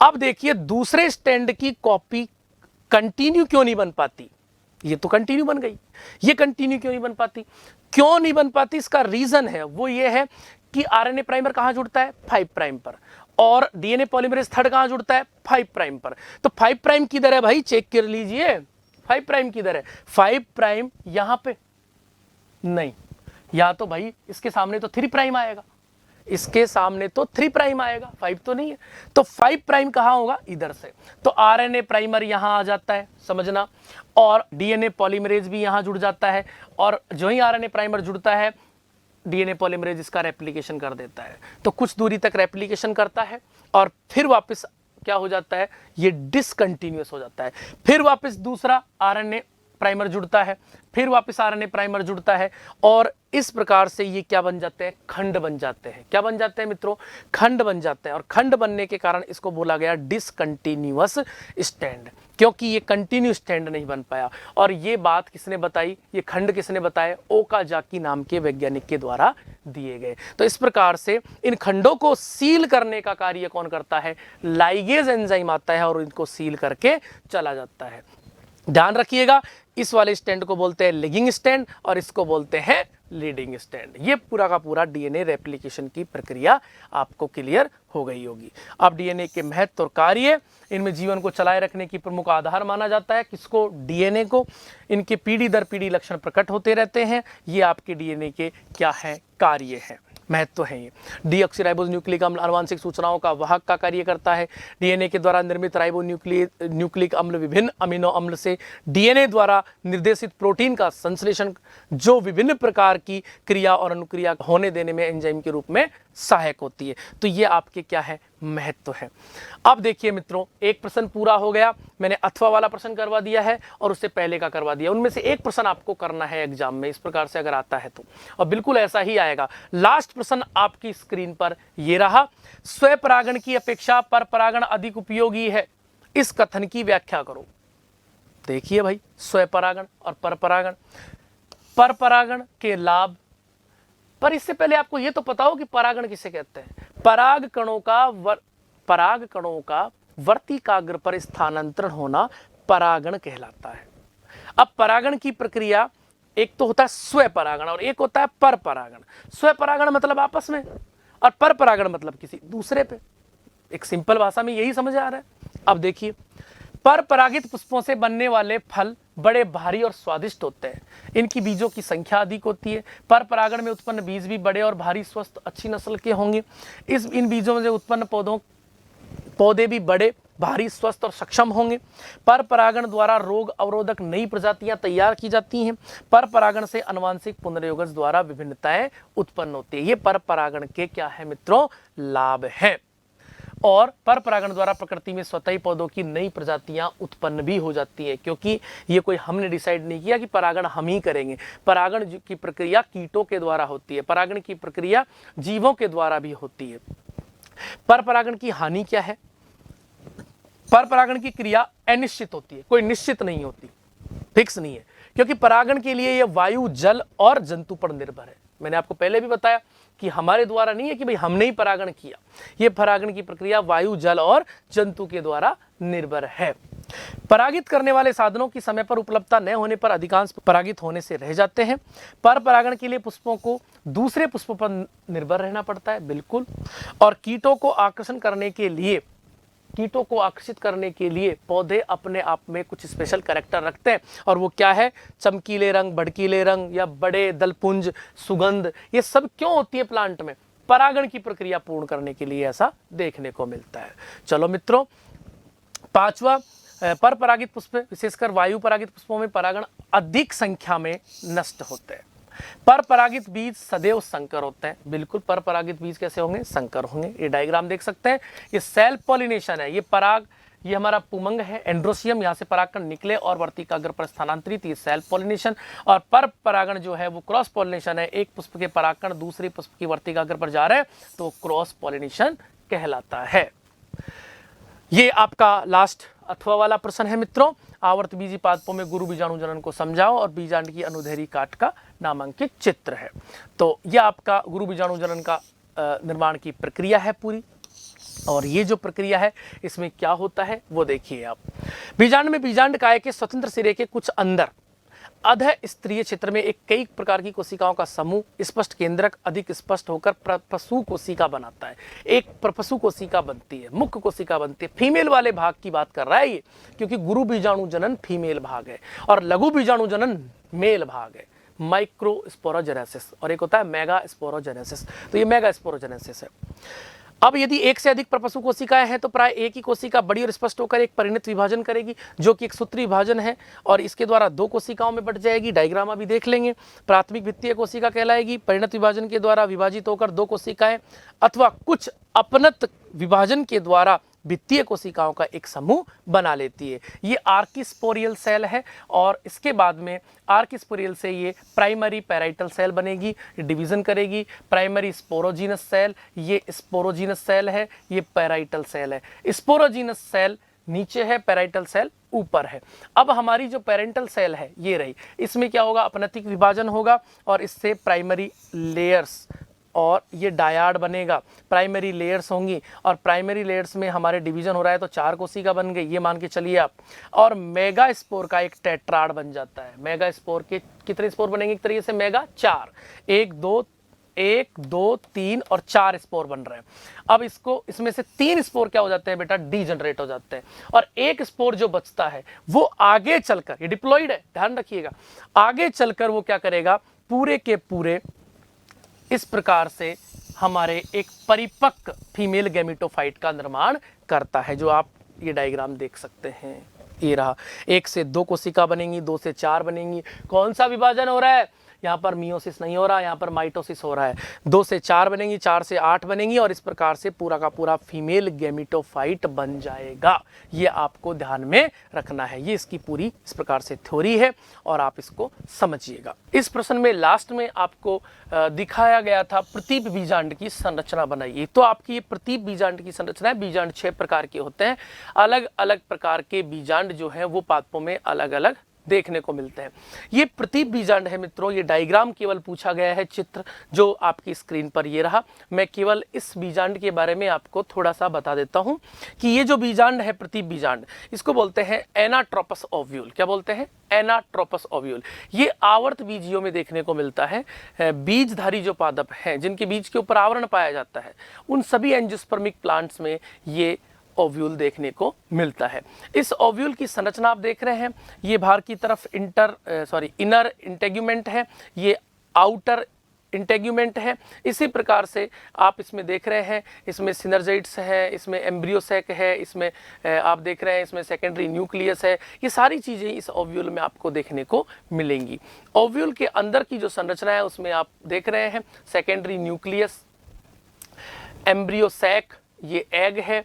अब देखिए दूसरे स्टैंड की कॉपी कंटिन्यू क्यों नहीं बन पाती? ये तो कंटिन्यू बन गई, ये कंटिन्यू क्यों नहीं बन पाती? क्यों नहीं बन पाती? इसका रीजन है, वो ये है कि आरएनए प्राइमर कहां जुड़ता है? 5 प्राइम पर, और डीएनए पॉलीमरेज थर्ड कहां जुड़ता है? 5 प्राइम पर। तो 5 प्राइम किधर है भाई? चेक कर लीजिए 5 प्राइम किधर है? 5 प्राइम यहां पे नहीं, या तो भाई इसके सामने तो 3 प्राइम आएगा, इसके सामने तो 3 प्राइम आएगा, 5 तो नहीं है। तो 5 प्राइम कहां होगा? इधर से। तो आरएनए प्राइमर यहां आ जाता है, समझना, और डीएनए पॉलीमरेज भी यहां जुड़ जाता है, और जो ही आरएनए प्राइमर जुड़ता है डीएनए पॉलीमरेज इसका रेप्लिकेशन कर देता है। तो कुछ दूरी तक रेप्लिकेशन करता है, और फिर वापस क्या हो जाता है? ये डिसकंटिन्यूअस हो जाता है। फिर वापस दूसरा आरएनए प्राइमर जुड़ता है, फिर वापस आरएनए प्राइमर जुड़ता है, और इस प्रकार से ये क्या बन जाते हैं? खंड बन जाते हैं। क्या बन जाते हैं मित्रों? खंड बन जाते हैं। और खंड बनने के कारण इसको बोला गया डिसकंटिन्यूअस स्टैंड, क्योंकि ये कंटिन्यू स्टैंड नहीं बन पाया। और ये बात किसने बताई? ये खंड किसने बताए? ओकाजाकी नाम के वैज्ञानिक के द्वारा दिए गए। तो इस प्रकार से इन खंडों को सील करने का कार्य कौन करता है? लाइगेज एंजाइम आता है और इनको सील करके चला जाता है। ध्यान रखिएगा, इस वाले स्टैंड को बोलते हैं लिगिंग स्टैंड, और इसको बोलते हैं लीडिंग स्टैंड। ये पूरा का पूरा डीएनए रेप्लिकेशन की प्रक्रिया आपको क्लियर हो गई होगी। अब डीएनए के महत्व और कार्य, इनमें जीवन को चलाए रखने की प्रमुख आधार माना जाता है। किसको? डीएनए को। इनके पीढ़ी दर पीढ़ी लक्षण प्रकट होते रहते हैं। ये आपके डीएनए के क्या है? कार्य है, महत्व है। ये डीऑक्सीराइबोज न्यूक्लिक अम्ल आनुवांशिक सूचनाओं का वाहक का कार्य करता है। डीएनए के द्वारा निर्मित न्यूक्लिक अम्ल विभिन्न अमीनो अम्ल से डीएनए द्वारा निर्देशित प्रोटीन का संश्लेषण, जो विभिन्न प्रकार की क्रिया और अनुक्रिया होने देने में एंजाइम के रूप में सहायक होती है। तो ये आपके क्या है? महत्व है। अब देखिए मित्रों, एक प्रश्न पूरा हो गया। मैंने अथवा वाला प्रश्न करवा दिया है और उससे पहले का करवा दिया। उनमें से एक प्रश्न आपको करना है एग्जाम में, इस प्रकार से अगर आता है तो, और बिल्कुल ऐसा ही आएगा। लास्ट प्रश्न आपकी स्क्रीन पर ये रहा। स्वपरागण की अपेक्षा परपरागण अधिक उपयोगी है, इस कथन की व्याख्या करो। देखिए भाई, स्वपरागण और परपरागण, परपरागण के लाभ। पर इससे पहले आपको यह तो पता हो कि परागण किसे कहते हैं। पराग कणों का वर्तिकाग्र पर स्थानांतरण होना परागण कहलाता है। अब परागण की प्रक्रिया एक तो होता है स्वपरागण और एक होता है परपरागण। स्वपरागण मतलब आपस में, और परपरागण मतलब किसी दूसरे पे। एक सिंपल भाषा में यही समझ आ रहा है। अब देखिए, परपरागित पुष्पों से बनने वाले फल बड़े भारी और स्वादिष्ट होते हैं। इनकी बीजों की संख्या अधिक होती है। परपरागण में उत्पन्न बीज भी बड़े और भारी, स्वस्थ, अच्छी नस्ल के होंगे। इन बीजों से उत्पन्न पौधे भी बड़े, भारी, स्वस्थ और सक्षम होंगे। परपरागण द्वारा रोग अवरोधक नई प्रजातियां तैयार की जाती हैं। परपरागण से आनुवंशिक पुनर्योजन द्वारा विभिन्नताएं उत्पन्न होती है। ये परपरागण के क्या है मित्रों, लाभ है। और परपरागण द्वारा प्रकृति में स्वतः ही पौधों की नई प्रजातियां उत्पन्न भी हो जाती है, क्योंकि ये कोई हमने डिसाइड नहीं किया कि परागण हम ही करेंगे। परागण की प्रक्रिया कीटों के द्वारा होती है, परागण की प्रक्रिया जीवों के द्वारा भी होती है। परपरागण की हानि क्या है? परपरागण की क्रिया अनिश्चित होती है, कोई निश्चित नहीं होती, फिक्स नहीं है, क्योंकि परागण के लिए यह वायु, जल और जंतु पर निर्भर है। मैंने आपको पहले भी बताया कि हमारे द्वारा नहीं है कि भाई हमने ही परागण किया। यह परागण की प्रक्रिया वायु, जल और जंतु के द्वारा निर्भर है। परागित करने वाले साधनों की समय पर उपलब्धता न होने पर अधिकांश परागित होने से रह जाते हैं। परपरागण के लिए पुष्पों को दूसरे पुष्पों पर निर्भर रहना पड़ता है, बिल्कुल। और कीटों को आकर्षित करने के लिए पौधे अपने आप में कुछ स्पेशल कैरेक्टर रखते हैं, और वो क्या है? चमकीले रंग, भड़कीले रंग या बड़े दलपुंज, सुगंध, ये सब क्यों होती है प्लांट में? परागण की प्रक्रिया पूर्ण करने के लिए ऐसा देखने को मिलता है। चलो मित्रों, पांचवा, परपरागित पुष्प, विशेषकर वायु परागित पुष्पों में परागण अधिक संख्या में नष्ट होते हैं। परपरागित बीज सदैव संकर होते हैं, बिल्कुल। परपरागित बीज कैसे होंगे? संकर होंगे। ये डायग्राम देख सकते हैं, ये सेल्फ पॉलिनेशन है। ये हमारा पुमंग है, एंड्रोसियम, यहाँ से परागकण निकले और वर्तिकाग्र पर स्थानांतरित, ये सेल्फ पॉलिनेशन। और परपरागण जो है वो क्रॉस पॉलिनेशन है, एक पुष्प के परागकण दूसरे पुष्प की वर्तिकाग्र पर जा रहे हैं, तो क्रॉस पॉलिनेशन कहलाता है। ये आपका लास्ट अथवा वाला प्रश्न है मित्रों। आवर्त बीजी पादपों में गुरु बीजाणु जनन को समझाओ, और बीजांड की अनुदैर्घ्य काट का नामांकित चित्र है। तो यह आपका गुरु बीजाणु जनन का निर्माण की प्रक्रिया है पूरी। और ये जो प्रक्रिया है, इसमें क्या होता है वो देखिए आप। बीजांड में बीजांड काय के स्वतंत्र सिरे के कुछ अंदर अध स्तरीय क्षेत्र में एक कई प्रकार की कोशिकाओं का समूह स्पष्ट केंद्रक अधिक स्पष्ट होकर प्रपसु कोशिका बनाता है। एक प्रपसु कोशिका बनती है, मुख्य कोशिका बनती है। फीमेल वाले भाग की बात कर रहा है ये, क्योंकि गुरु बीजाणु जनन फीमेल भाग है और लघु बीजाणु जनन मेल भाग है। माइक्रोस्पोरोजेनेसिस और एक होता है मेगा स्पोरोजेनेसिस। तो ये मेगा स्पोरोजेनेसिस है। अब यदि एक से अधिक प्रपसु कोशिकाएं हैं तो प्राय एक ही कोशिका बड़ी और स्पष्ट होकर एक परिणत विभाजन करेगी, जो कि एक सूत्री विभाजन है, और इसके द्वारा दो कोशिकाओं में बट जाएगी। डायग्राम अभी देख लेंगे। प्राथमिक भित्तीय कोशिका कहलाएगी। परिणत विभाजन के द्वारा विभाजित होकर दो कोशिकाएं अथवा कुछ अपनत विभाजन के द्वारा भित्तीय कोशिकाओं का एक समूह बना लेती है। ये आर्किस्पोरियल सेल है, और इसके बाद में आर्किस्पोरियल से ये प्राइमरी पैराइटल सेल बनेगी, डिवीजन करेगी। प्राइमरी स्पोरोजीनस सेल, ये स्पोरोजीनस सेल है, ये पैराइटल सेल है। स्पोरोजीनस सेल नीचे है, पैराइटल सेल ऊपर है। अब हमारी जो पेरेंटल सेल है ये रही, इसमें क्या होगा? अपनतिक विभाजन होगा, और इससे प्राइमरी लेयर्स और ये डायाड बनेगा। प्राइमरी लेयर्स होंगी, और प्राइमरी लेयर्स में हमारे डिवीजन हो रहा है तो चार कोशिका बन गई, ये मान के चलिए आप। और मेगा स्पोर का एक टेट्राड बन जाता है। मेगा स्पोर के कितने स्पोर बनेंगे? एक तरीके से मेगा 4, 1 2 3 और 4 स्पोर बन रहे हैं। अब इसमें से 3 स्पोर क्या हो जाते हैं बेटा? डीजनरेट हो जाते हैं, और एक स्पोर जो बचता है वो आगे चलकर, ये डिप्लॉइड है, ध्यान रखिएगा, आगे चलकर वो क्या करेगा? पूरे के पूरे इस प्रकार से हमारे एक परिपक्व फीमेल गैमेटोफाइट का निर्माण करता है, जो आप ये डायग्राम देख सकते हैं। ये रहा, 1 से 2 कोशिका बनेंगी, 2 से 4 बनेंगी। कौन सा विभाजन हो रहा है? यहाँ पर मियोसिस नहीं हो रहा, यहाँ पर माइटोसिस हो रहा है। 2 से 4 बनेंगी, 4 से 8 बनेंगी, और इस प्रकार से पूरा का पूरा फीमेल गैमेटोफाइट बन जाएगा। ये आपको ध्यान में रखना है। ये इसकी पूरी इस प्रकार से थ्योरी है, और आप इसको समझिएगा। इस प्रश्न में लास्ट में आपको दिखाया गया था प्रतीप बीजांड की संरचना बनाइए। तो आपकी ये प्रतीप बीजांड की संरचना है। बीजांड 6 प्रकार के होते हैं। अलग अलग प्रकार के बीजांड जो है वो पादपों में अलग अलग देखने को मिलते हैं। ये प्रतीप बीजांड है मित्रों, ये डायग्राम केवल पूछा गया है, चित्र जो आपकी स्क्रीन पर ये रहा। मैं केवल इस बीजांड के बारे में आपको थोड़ा सा बता देता हूं कि ये जो बीजांड है, प्रतीप बीजांड, इसको बोलते हैं एनाट्रोपस ओव्यूल। क्या बोलते हैं? Anatropous ovule. ये आवर्त बीजियों में देखने को मिलता है। बीजधारी जो पादप हैं, जिनके बीज के ऊपर आवरण पाया जाता है, उन सभी एंजियोस्पर्मिक प्लांट्स में ये ओव्यूल देखने को मिलता है। इस ओव्यूल की संरचना आप देख रहे हैं, ये बाहर की तरफ इनर इंटेग्यूमेंट है, ये आउटर इंटेग्यूमेंट है। इसी प्रकार से आप इसमें देख रहे हैं, इसमें सिनर्जाइट्स है, इसमें एम्ब्रियोसैक है, इसमें आप देख रहे हैं इसमें सेकेंडरी न्यूक्लियस है। ये सारी चीज़ें इस ओव्यूल में आपको देखने को मिलेंगी। ओव्यूल के अंदर की जो संरचना है उसमें आप देख रहे हैं सेकेंडरी न्यूक्लियस, एम्ब्रियोसैक, ये एग है,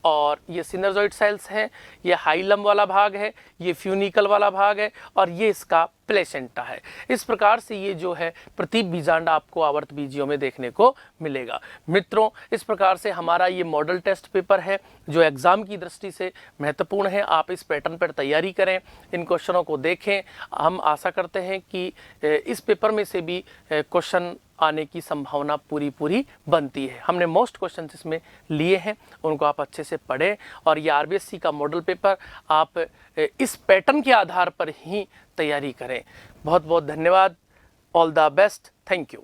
और ये सिनर्जॉइड सेल्स हैं, ये हाइलम वाला भाग है, ये फ्यूनिकल वाला भाग है, और ये इसका प्लेसेंटा है। इस प्रकार से ये जो है प्रतीप बीजांड आपको आवर्त बीजियों में देखने को मिलेगा। मित्रों, इस प्रकार से हमारा ये मॉडल टेस्ट पेपर है जो एग्ज़ाम की दृष्टि से महत्वपूर्ण है। आप इस पैटर्न पर तैयारी करें, इन क्वेश्चनों को देखें। हम आशा करते हैं कि इस पेपर में से भी क्वेश्चन आने की संभावना पूरी बनती है। हमने मोस्ट क्वेश्चन इसमें लिए हैं, उनको आप अच्छे से पढ़ें, और ये आरबीएससी का मॉडल पेपर आप इस पैटर्न के आधार पर ही तैयारी करें। बहुत बहुत धन्यवाद। All the best. Thank you.